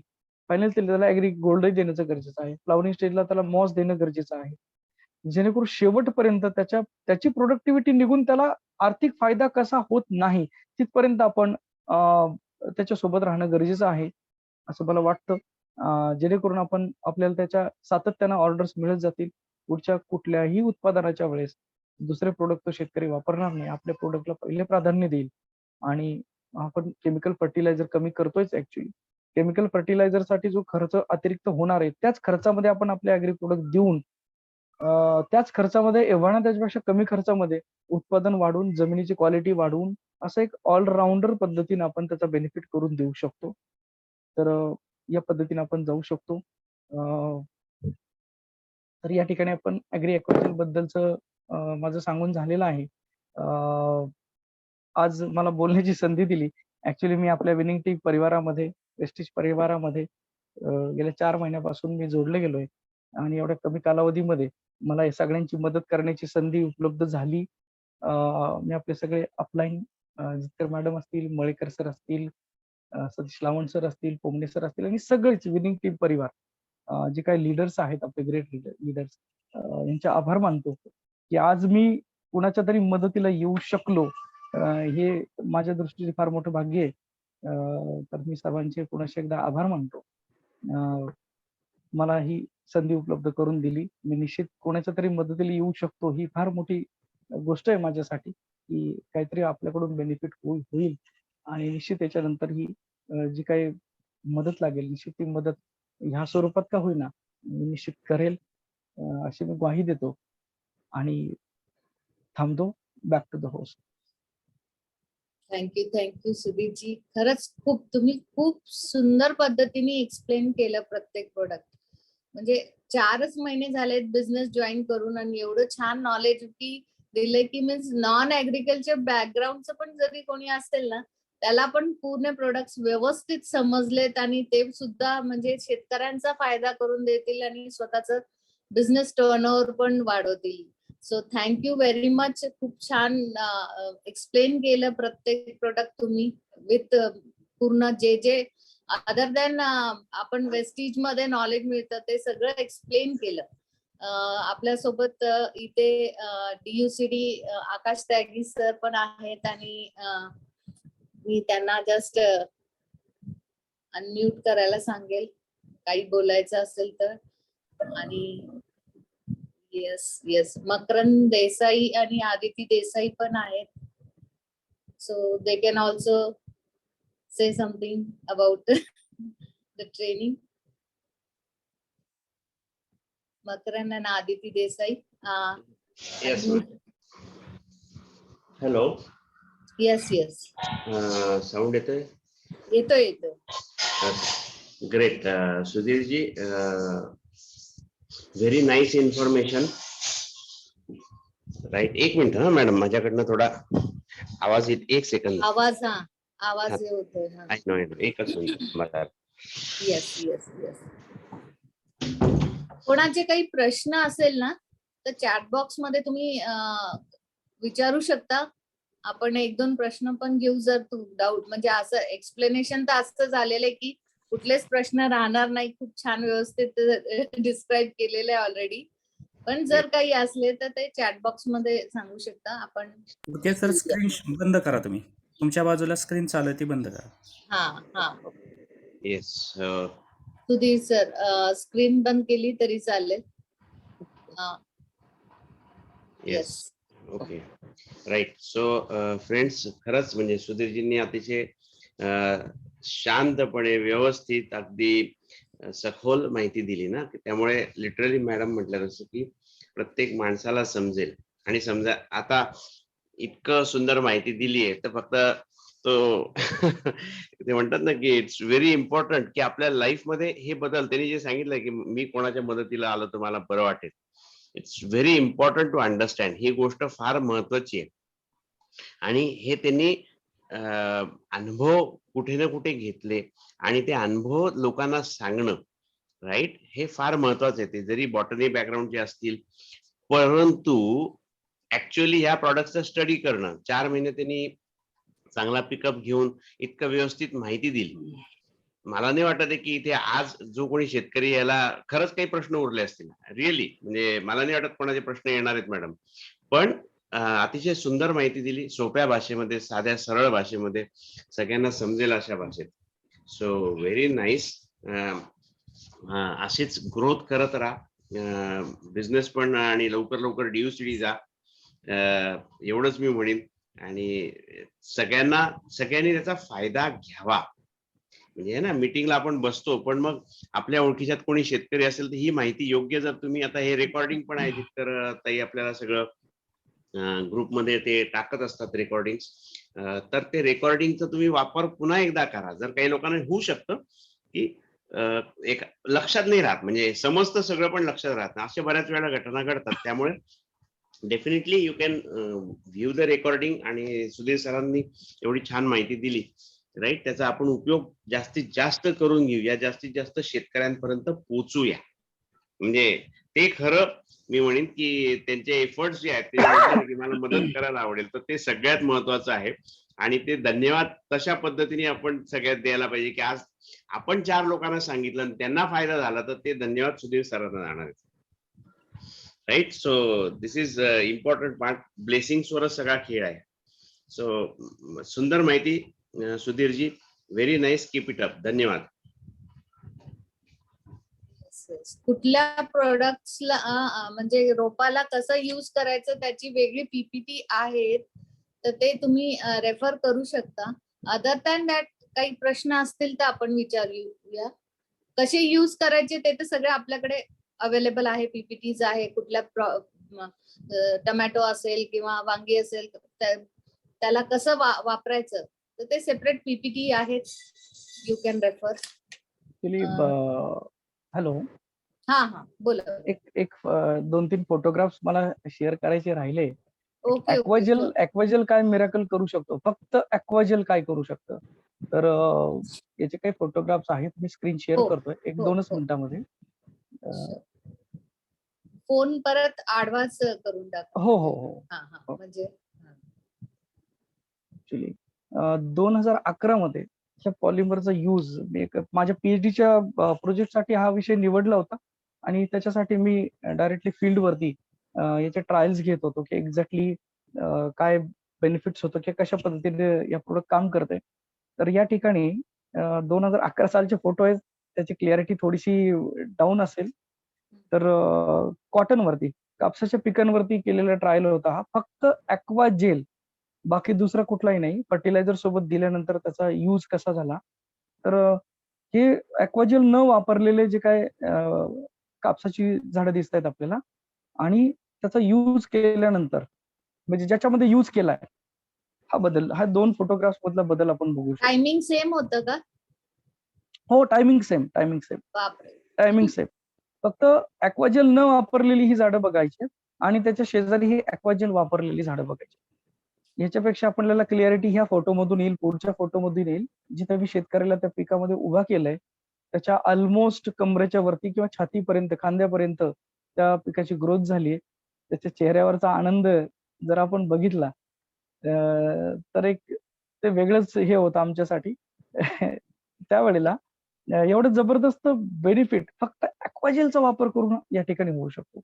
फायनल त्याला ॲग्री गोल्डही देण्याचं गरजेचं आहे. फ्लॉवरिंग स्टेजला त्याला मॉस देणं गरजेचं आहे. जेणेकरून शेवटपर्यंत त्याची प्रोडक्टिव्हिटी निघून त्याला आर्थिक फायदा कसा होत नाही, तिथपर्यंत आपण त्याच्यासोबत राहणं गरजेचं आहे, असं मला वाटतं. जेणेकरून आपल्याला त्याच्या सातत्यानं ऑर्डर्स मिळत जातील. पुढच्या कुठल्याही उत्पादनाच्या वेळेस दुसरे प्रॉडक्ट तो शेतकरी वापरणार नाही. आपल्या प्रॉडक्टला पहिले प्राधान्य देईल आणि आपण केमिकल फर्टिलायझर कमी करतोयच ॲक्चुअली. केमिकल फर्टिलायझरसाठी जो खर्च अतिरिक्त होणार आहे, त्याच खर्चामध्ये आपण आपले ॲग्री प्रॉडक्ट देऊन त्याच खर्चामध्ये एव्हा ना त्याच्यापेक्षा कमी खर्चामध्ये उत्पादन वाढवून, जमिनीची क्वालिटी वाढवून, असं एक ऑलराउंडर पद्धतीने आपण त्याचा बेनिफिट करून देऊ शकतो. तर या पद्धतीने आपण जाऊ शकतो. अ, तर या ठिकाणी आपण ॲग्री ॲक्वाकल्चर बद्दलचं माझं सांगून झालेलं आहे. आज मला बोलण्याची संधी दिली. ॲक्चुअली मी आपल्या विनिंग टीम परिवारामध्ये, वेस्टीज परिवारामध्ये गेल्या 4 महिन्यापासून मी जोडले गेलोय आणि एवढ्या कमी कालावधीमध्ये मला या सगळ्यांची मदत करण्याची संधी उपलब्ध झाली. मी आपले सगळे अपलाईन जितकर मॅडम असतील, मळेकर सर असतील, सतीश लावंड सर असतील, पोमणे सर असतील आणि सगळेच विनिंग टीम परिवार जे काही लीडर्स आहेत आपले ग्रेट लीडर्स यांचे आभार मानतो, की आज मी कुणाच्या तरी मदतीला येऊ शकलो. हे माझ्या दृष्टीने फार मोठं भाग्य आहे. तर मी सर्वांचे पुन्हा एकदा आभार मानतो. मला ही संधी उपलब्ध करून दिली. मी निश्चित कोणाच्या तरी मदतीला येऊ शकतो, ही फार मोठी गोष्ट आहे माझ्यासाठी, की काहीतरी आपल्याकडून बेनिफिट होईल आणि निश्चित त्याच्यानंतर ही जी काही मदत लागेल, निश्चित ती मदत ह्या स्वरूपात का होईना, मी निश्चित करेल अशी मी ग्वाही देतो आणि थांबतो. Back to the host. Thank you Sudeepji. खरंच तुम्ही खूप सुंदर पद्धतीने एक्सप्लेन केलं प्रत्येक प्रोडक्ट. म्हणजे 4च महिने झालेत बिझनेस जॉईन करून आणि एवढं छान नॉलेज की दिलंय की मीन्स नॉन ऍग्रिकल्चर बॅकग्राऊंडचं पण जरी कोणी असेल ना, त्याला पण पूर्ण प्रोडक्ट्स व्यवस्थित समजलेत आणि ते सुद्धा म्हणजे शेतकऱ्यांचा फायदा करून देतील आणि स्वतःच बिझनेस टर्नओव्हर पण वाढवतील. So thank you very much. खूप छान एक्सप्लेन केलं प्रत्येक प्रोडक्ट तुम्ही विथ पूर्ण जे अदर दॅन आपण वेस्टीज मध्ये नॉलेज मिळतं ते सगळं एक्सप्लेन केलं. आपल्यासोबत इथे DUCD आकाश त्यागी सर पण आहेत आणि मी त्यांना जस्ट अनम्यूट करायला सांगेल. काही बोलायचं असेल तर. आणि येस येस, मकरंद देसाई आणि आदिती देसाई पण आहेत. So they can also say something about the training. Makaran and Aditi Desai. Yes, ma'am. Hello. Yes, yes. Sound येतोय? येतो. Great. Sudhir ji, very nice information. Right. एक मिनिट हा मॅडम, माझ्याकडनं थोडा आवाज येत, एक सेकंद. आवाज होतोय. एकच मिनिट. Yes yes yes. कोणाचे काही प्रश्न असेल ना तर चॅट बॉक्स मध्ये तुम्ही विचारू शकता. आपण 1-2 प्रश्न पण घेऊ जर तू डाऊट, म्हणजे असं एक्सप्लेनेशन तर असं झालेलं आहे की कुठलेच प्रश्न राहणार नाही. खूप छान व्यवस्थित डिस्क्राईब केलेलं आहे ऑलरेडी. पण जर काही असले तर ते चॅट बॉक्स मध्ये सांगू शकता. आपण ओके सर, स्क्रीन बंद करा. तुम्ही तुमच्या बाजूला स्क्रीन चालू आहे ती बंद करा. हा. येस. सुधीर सर, स्क्रीन बंद केली तरी चालेल. Yes. Okay. Right. So friends, खरंच म्हणजे सुधीरजींनी अतिशय शांतपणे व्यवस्थित अगदी सखोल माहिती दिली ना, त्यामुळे लिटरली मॅडम म्हटलं जसं की प्रत्येक माणसाला समजेल. आणि समजा आता इतकं सुंदर माहिती दिली आहे तर फक्त तो ते म्हणतात ना की इट्स व्हेरी इम्पॉर्टंट की आपल्या लाईफ मध्ये हे बदल, त्यांनी जे सांगितलं की मी कोणाच्या मदतीला आलो तर मला बरं वाटेल. It's very important to understand. ही गोष्ट फार महत्वाची आहे. आणि हे त्यांनी अनुभव कुठे ना कुठे घेतले आणि ते अनुभव लोकांना सांगणं, राईट, हे फार महत्वाचं आहे. ते जरी बॉटनी बॅकग्राऊंडचे असतील, परंतु ऍक्च्युअली ह्या प्रॉडक्टचा स्टडी करणं, 4 महिने त्यांनी चांगला पिकअप घेऊन इतकं व्यवस्थित माहिती दिली. मला नाही वाटत आहे की इथे आज जो कोणी शेतकरी याला खरंच काही प्रश्न उरले असतील. रिअली म्हणजे मला नाही वाटत कोणाचे प्रश्न येणार आहेत मॅडम. पण अतिशय सुंदर माहिती दिली, सोप्या भाषेमध्ये, साध्या सरळ भाषेमध्ये, सगळ्यांना समजेल अशा भाषेत. So very nice. अशीच ग्रोथ करत राहा, बिझनेस पण, आणि लवकर DUCD जा, एवढंच मी म्हणेन. आणि सगळ्यांनी त्याचा फायदा घ्यावा. म्हणजे ना, मीटिंगला आपण बसतो पण मग आपल्या ओळखीच्यात कोणी शेतकरी असेल तर ही माहिती योग्य, जर तुम्ही आता हे रेकॉर्डिंग पण आहे तर ताई आपल्याला सगळं ग्रुपमध्ये ते टाकत असतात रेकॉर्डिंग, तर ते रेकॉर्डिंगचा तुम्ही वापर पुन्हा एकदा करा. जर काही लोकांना होऊ शकतं की एक लक्षात नाही राहत, म्हणजे समजतं सगळं पण लक्षात राहत नाही, अशा बऱ्याच वेळा घटना घडतात. त्यामुळे definitely you can view the recording. आणि सुधीर सरांनी एवढी छान माहिती दिली, राईट, त्याचा आपण उपयोग जास्तीत जास्त करून घेऊया, जास्तीत जास्त शेतकऱ्यांपर्यंत पोहोचूया. म्हणजे ते खरं मी म्हणेन की त्यांचे एफर्ट्स जे आहेत ते की मला मदत करायला आवडेल, तर ते सगळ्यात महत्वाचं आहे. आणि ते धन्यवाद तशा पद्धतीने आपण सगळ्यात द्यायला पाहिजे की आज आपण 4 लोकांना सांगितलं आणि त्यांना फायदा झाला, तर ते धन्यवाद सुधीर सरांना जाणार आहेत. Right. So this is important part. Blessings वरच सगळा खेळ आहे. सो सुंदर माहिती Sudhirji, very nice, keep it up. धन्यवाद. कुठल्या प्रोडक्ट्सला म्हणजे रोपाला कसं यूज करायचं त्याची वेगळी पीपीटी आहेत, तर ते तुम्ही रेफर करू शकता. अदर दॅन दॅट काही प्रश्न असतील तर आपण विचारूया. कसे यूज करायचे ते तर सगळे आपल्याकडे अवेलेबल आहे, पीपीटीज आहे. कुठल्या टोमॅटो असेल किंवा वांगी असेल त्याला कसं वापरायचं तर ते सेपरेट पीपीटी आहेत, यू कॅन रेफर. हॅलो. हा बोला. एक 2-3 फोटोग्राफ्स मला शेअर करायचे राहिले. ओके. ऍक्वाजेल काय मिरेकल करू शकतो, फक्त ऍक्वाजेल काय करू शकतं, तर याचे काही फोटोग्राफ्स आहेत, मी स्क्रीन शेअर करतोय 1-2 मिनिटांमध्ये. फोन परत आडवाच करून टाक. हो. म्हणजे ऍक्च्युली 2011 मध्ये पॉलिमरचा यूज मी माझ्या पीएचडीच्या प्रोजेक्टसाठी हा विषय निवडला होता आणि त्याच्यासाठी मी डायरेक्टली फील्ड वरती याचे ट्रायल्स घेत होतो की एक्झॅक्टली काय बेनिफिट्स होतो की कशा पद्धतीने या प्रोडक्ट काम करते. तर या ठिकाणी 2011 सालचे फोटो आहेत. त्याची क्लिअरिटी थोडीशी डाऊन असेल. तर कॉटनवरती, कापसाच्या पिकांवरती केलेला ट्रायल होता हा. फक्त ॲक्वा जेल, बाकी दुसरा कुठलाही नाही. फर्टिलायझर सोबत दिल्यानंतर त्याचा यूज कसा झाला. तर हे ॲक्वा जेल न वापरलेले जे काय कापसाची झाडं दिसतायत आपल्याला आणि त्याचा यूज केल्यानंतर म्हणजे ज्याच्यामध्ये यूज केलाय हा बदल, हा 2 फोटोग्राफ्स मधला बदल आपण बघू शकतो. टायमिंग सेम होतं का? हो, टायमिंग सेम. बापरे. फक्त ॲक्वाजेल न वापरलेली ही झाडं बघायची आणि त्याच्या शेजारी ही ॲक्वाजेल वापरलेली झाडं बघायची. याच्यापेक्षा आपल्याला क्लिअरिटी ह्या फोटोमधून येईल, पुढच्या फोटोमधून येईल. जिथे मी शेतकऱ्याला त्या पिकामध्ये उभा केलंय, त्याच्या अल्मोस्ट कमरेच्या वरती किंवा छातीपर्यंत, खांद्यापर्यंत त्या पिकाची ग्रोथ झाली. त्याच्या चेहऱ्यावरचा आनंद जर आपण बघितला तर एक ते वेगळंच हे होतं आमच्यासाठी. त्यावेळेला एवढं जबरदस्त बेनिफिट फक्त ॲक्वाजेलचा वापर करून या ठिकाणी होऊ शकतो.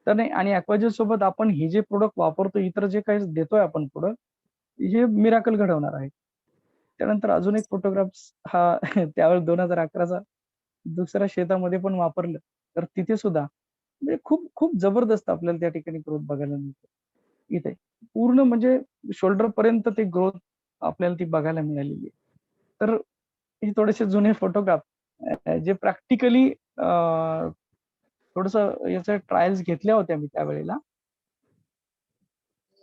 तर नाही, आणि ॲक्वाजेल सोबत आपण हे जे प्रॉडक्ट वापरतो, इतर जे काही देतोय आपण पुढं, हे मिराकल घडवणार आहे. त्यानंतर अजून एक फोटोग्राफ्स हा त्यावेळेस 2011चा दुसऱ्या शेतामध्ये पण वापरलं. तर तिथे सुद्धा म्हणजे खूप खूप जबरदस्त आपल्याला त्या ठिकाणी ग्रोथ बघायला मिळते. इथे पूर्ण म्हणजे शोल्डर पर्यंत ते ग्रोथ आपल्याला ती बघायला मिळालेली आहे. तर हे थोडेसे जुने फोटोग्राफ जे प्रॅक्टिकली थोडंसं याच्या ट्रायल्स घेतल्या होत्या मी त्यावेळेला.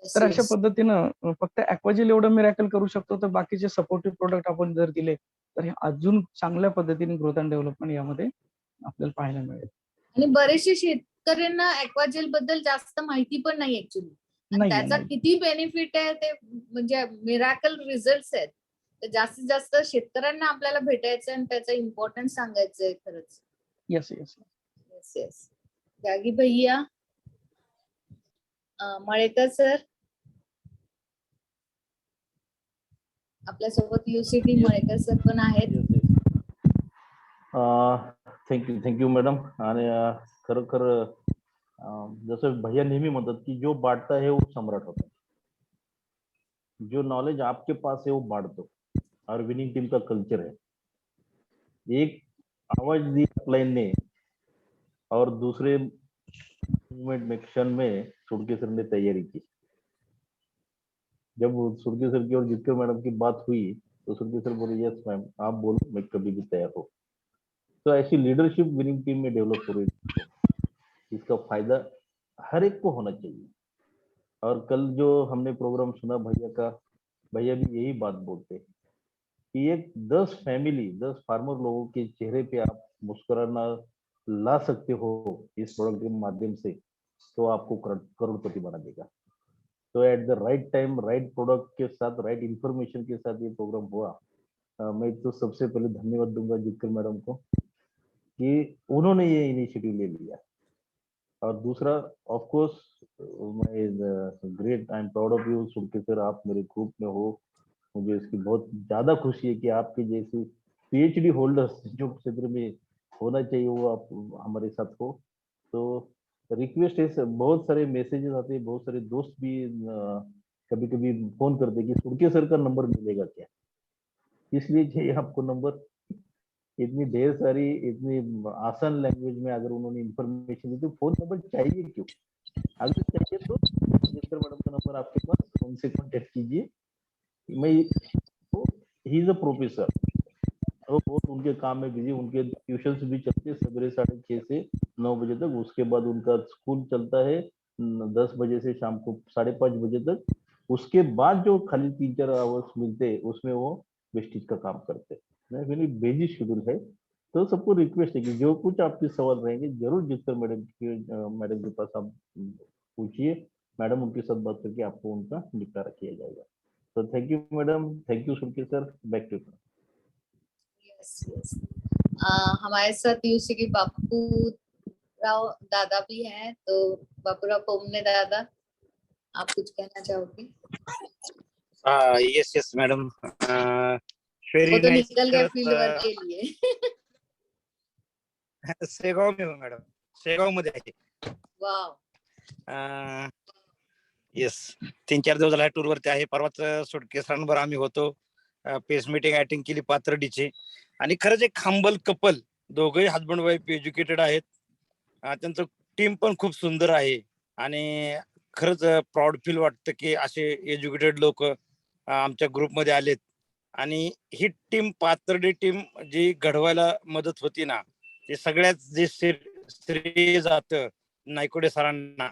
तर अशा पद्धतीनं फक्त ॲक्वाजेल एवढं मिरॅकल करू शकतो, तर बाकीचे सपोर्टिव्ह प्रॉडक्ट आपण जर दिले, तर हे अजून चांगल्या पद्धतीने ग्रोथ अँड डेव्हलपमेंट यामध्ये आपल्याला पाहायला मिळेल. आणि बरेचसे शेतकऱ्यांना ॲक्वाजेल बद्दल जास्त माहिती पण नाही ऍक्च्युली. आणि नाहीये, त्याचा नाही. किती बेनिफिट आहे ते म्हणजे मिराकल रिझल्ट आहेत. तर जास्तीत जास्त शेतकऱ्यांना आपल्याला भेटायचं आणि त्याचा इम्पॉर्टन्स सांगायचंय खरंच. Yes, yes. Yes yes. Tyagi भैया, मळेकर सर, आपल्यासोबत युसीटी मळेकर सर पण आहेत. Thank you madam. आणि खरोखर जसं भैया नेहमी म्हणतात की जो बांटता है वो सम्राट होता है. जो नॉलेज आपके पास है वो बांट दो, और विनिंग टीम का कल्चर है. एक आवाज दी अपलाइन ने और दूसरे मूवमेंट में क्षण में सुड़के सर ने तैयारी की. जब सुड़के सर की और जितकर मैडम की बात हुई तो सुड़के सर बोले यस मैम, आप बोलो, मैं कभी भी तैयार हूँ. तो ऐसी लीडरशिप विनिंग टीम में डेवलप हो रही है. इसका फायदा हर एक को होना चाहिए. और कल जो हमने प्रोग्राम सुना भैया का, भैया भी यही बात बोलते हैं कि एक 10 फार्मर लोगों के चेहरे पे आप मुस्कुराना ला सकते हो इस प्रोडक्ट के माध्यम से, तो आपको करोड़पति बना देगा. तो at the right time, right product के साथ, राइट इंफॉर्मेशन के साथ ये प्रोग्राम हुआ. मैं तो सबसे पहले धन्यवाद दूंगा जितकर मैडम को कि उन्होंने ये इनिशिएटिव ले लिया. और दूसरा, of course, great, I am proud of you Sudke sir, आप मेरे ग्रुप में हो. मुझे इसकी बहुत ज्यादा खुशी है कि आपके जैसे पीएचडी होल्डर्स जो क्षेत्र में होना चाहिए वो आप हमारे साथ हो. तो रिक्वेस्ट है, बहुत सारे मैसेजेस आते हैं, बहुत सारे दोस्त भी कभी कभी फोन करते कि सुड़के सर का नंबर मिलेगा क्या. इसलिए चाहिए आपको नंबर. इतनी ढेर सारी, इतनी आसान लैंग्वेज में अगर उन्होंने इंफॉर्मेशन दी तो फोन नंबर चाहिए क्यों. अगर चाहिए तो जितकर मैडम का नंबर आपके पास, उनसे कॉन्टेक्ट कीजिए. मैं ही इज अ प्रोफेसर, वो बहुत उनके काम में बिजी, उनके ट्यूशंस भी चलते सवेरे 6:30 से 9 बजे तक. उसके बाद उनका स्कूल चलता है 10 बजे से शाम को 5:30 बजे तक. उसके बाद जो खाली 3-4 आवर्स मिलते हैं उसमें वो वेस्टेज का काम करते हैं. बिजी शेड्यूल है. तो सबको रिक्वेस्ट है कि जो कुछ आपके सवाल रहेंगे जरूर जितकर मैडम के पास आप पूछिए. मैडम उनके साथ बात करके आपको उनका निपटारा किया जाएगा. तो thank you madam, thank you Sudke sir, back to you. Yes yes. हमारे साथ यूसीटी बापू राव दादा भी हैं. तो बापूराव पोमने दादा, आप कुछ कहना चाहोगे? Yes madam. वो तो निकल गए फील्ड वर्क के लिए. शेगाव में हूँ मैडम, शेगाव मध्ये आहे. वाव. येस, 3-4 दिवस झाला टूर वरती आहे. परवाच सुटके सरांवर आम्ही होतो, पेस मीटिंग अटेंड केली पाथर्डीची. आणि खरंच एक हंबल कपल दोघंही हजबंड वाईफ एज्युकेटेड आहेत. त्यांचं टीम पण खूप सुंदर आहे आणि खरंच प्राऊड फील वाटतं की असे एज्युकेटेड लोक आमच्या ग्रुपमध्ये आलेत. आणि ही टीम पाथर्डी टीम जी घडवायला मदत होती ना, ते सगळ्यात जे श्रेय जातं नायकोडे सरांना,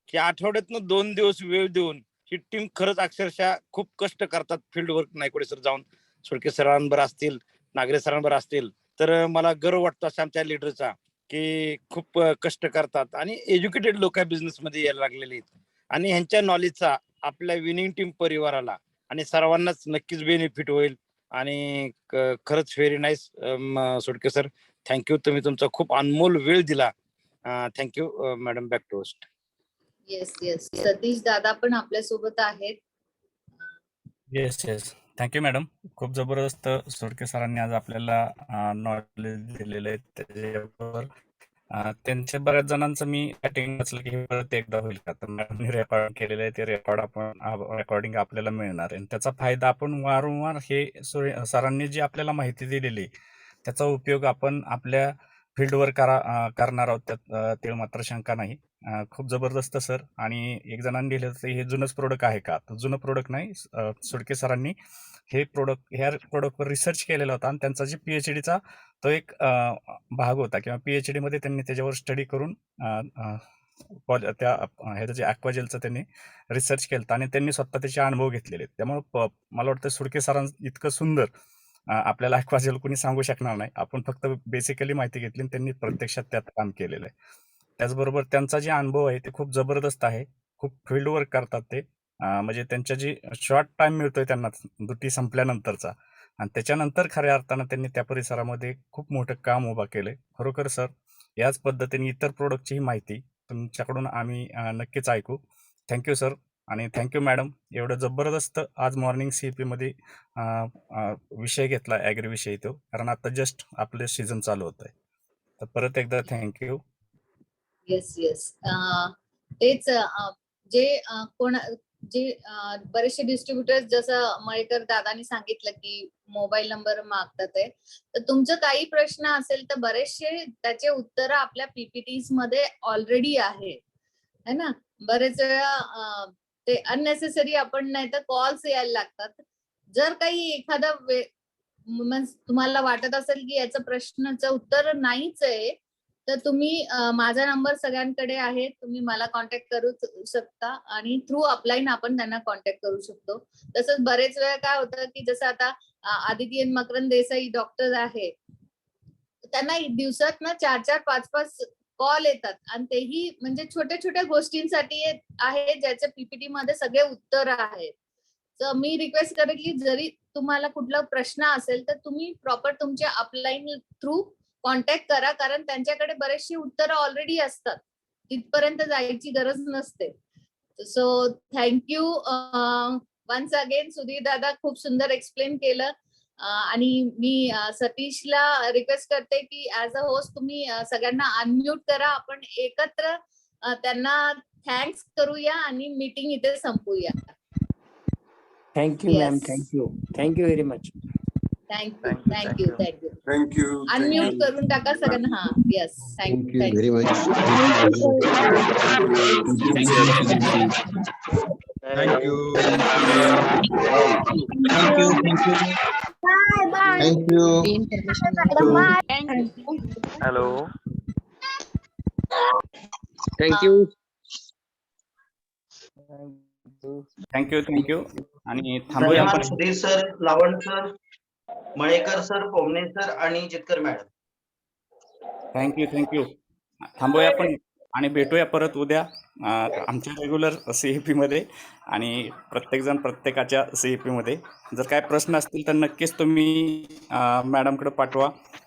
की आठवड्यातनं 2 दिवस वेळ देऊन ही टीम खरंच अक्षरशः खूप कष्ट करतात फील्ड वर्क. नायकोडे सर जाऊन सुडके सरांवर असतील, नागरे सरांवर असतील, तर मला गर्व वाटतो अशा आमच्या लिडरचा, की खूप कष्ट करतात आणि एज्युकेटेड लोक बिझनेस मध्ये यायला लागलेले आहेत. आणि ह्यांच्या नॉलेजचा आपल्या विनिंग टीम परिवाराला आणि सर्वांनाच नक्कीच बेनिफिट होईल. आणि खरंच very nice Sudke sir, thank you. तुम्ही तुमचा खूप अनमोल वेळ दिला. Thank you madam. Back to host. Yes yes, Satish दादा पण आपल्या सोबत आहेत. Yes yes, thank you madam. खूप जबरदस्त सोडके सरांनी आज आपल्याला नॉलेज दिलेलं आहे त्याच्यावर. त्यांच्या बऱ्याच जणांचं मी ऍटिंग वाचलं की हे परत एकदा होईल का, तर मॅडमने रेकॉर्ड केलेलं आहे. ते रेकॉर्डिंग आपल्याला मिळणार आहे आणि त्याचा फायदा आपण वारंवार हे सरांनी जी आपल्याला माहिती दिलेली त्याचा उपयोग आपण आपल्या फील्डवर करणार आहोत, त्यात ते मात्र शंका नाही. खूप जबरदस्त सर. आणि एक जणांनी लिहिलं तर हे जुनंच प्रोडक्ट आहे का, तर जुनं प्रोडक्ट नाही. सुडके सरांनी ह्या प्रोडक्टवर रिसर्च केलेला होता आणि त्यांचा जे PhDचा तो एक भाग होता किंवा PhD मध्ये त्यांनी त्याच्यावर स्टडी करून त्या ह्याचं जे ॲक्वाजेलचं त्यांनी रिसर्च केलं आणि त्यांनी स्वतः त्याचे अनुभव घेतलेले आहेत. त्यामुळे मला वाटतं सुडके सरां इतकं सुंदर आपल्याला ॲक्वाजेल कोणी सांगू शकणार नाही. आपण फक्त बेसिकली माहिती घेतली आणि त्यांनी प्रत्यक्षात त्यात काम केलेलं आहे. त्याचबरोबर त्यांचा जे अनुभव आहे ते खूप जबरदस्त आहे. खूप फील्ड वर्क करतात ते. म्हणजे त्यांच्या जी शॉर्ट टाइम मिळतोय त्यांना ड्युटी संपल्यानंतरचा आणि त्याच्यानंतर खऱ्या अर्थानं त्यांनी त्या परिसरामध्ये खूप मोठं काम उभा केलंय. खरोखर सर, याच पद्धतीने इतर प्रोडक्टचीही माहिती तुमच्याकडून आम्ही नक्कीच ऐकू. Thank you sir. आणि थँक्यू मॅडम. एवढं जबरदस्त आज मॉर्निंग CEP मध्ये विषय घेतला ॲग्री विषयी तो, कारण आता जस्ट आपले सीझन चालू होत आहे. तर परत एकदा थँक्यू. येस येस, तेच जे बरेचसे डिस्ट्रीब्युटर्स, जसं मळेकर दादानी सांगितलं की मोबाईल नंबर मागतात आहे, तर तुमचं काही प्रश्न असेल तर बरेचसे त्याचे उत्तर आपल्या PPTs मध्ये ऑलरेडी आहे ना. बरेच वेळा ते अननेसेसरी आपण नाही तर कॉल्स यायला लागतात. जर काही एखादा तुम्हाला वाटत असेल की याचं प्रश्नाचं उत्तर नाहीच आहे, तर तुम्ही माझा नंबर सगळ्यांकडे आहे, तुम्ही मला कॉन्टॅक्ट करू शकता आणि थ्रू अपलाईन आपण त्यांना कॉन्टॅक्ट करू शकतो. तसंच बरेच वेळा काय होतं की जसं आता आदिती मकरंद देसाई डॉक्टर आहे, त्यांना दिवसात ना 4-4, 5-5 कॉल येतात आणि तेही म्हणजे छोट्या छोट्या गोष्टींसाठी आहे, ज्याच्या PPT मध्ये सगळे उत्तर आहेत. तर मी रिक्वेस्ट करेन की जरी तुम्हाला कुठला प्रश्न असेल तर तुम्ही प्रॉपर तुमच्या अपलाईन थ्रू कॉन्टॅक्ट करा, कारण त्यांच्याकडे बरेचशी उत्तरं ऑलरेडी असतात, तिथपर्यंत जायची गरज नसते. So thank you once again Sudhir दादा, खूप सुंदर एक्सप्लेन केलं. आणि मी सतीशला रिक्वेस्ट करते की ऍज अ होस्ट तुम्ही सगळ्यांना अनम्यूट करा, आपण एकत्र त्यांना थँक्स करूया आणि मीटिंग इथे संपूया. Thank you ma'am. Thank you very much. Thank you. Unmute करून टाका सगळ्यांना. हा, yes, thank you very much. Thank you. Hello. Thank you. Thank you. आणि थांबूया आपण. Sudhir sir, Lavan sir, Malekar sir, Pomane sir आणि जितकर मॅडम. थँक्यू. थांबूया आपण आणि भेटूया परत उद्या आमच्या रेग्युलर CEP मध्ये आणि प्रत्येकजण प्रत्येकाच्या CEP मध्ये. जर काय प्रश्न असतील तर नक्कीच तुम्ही मॅडमकडे पाठवा.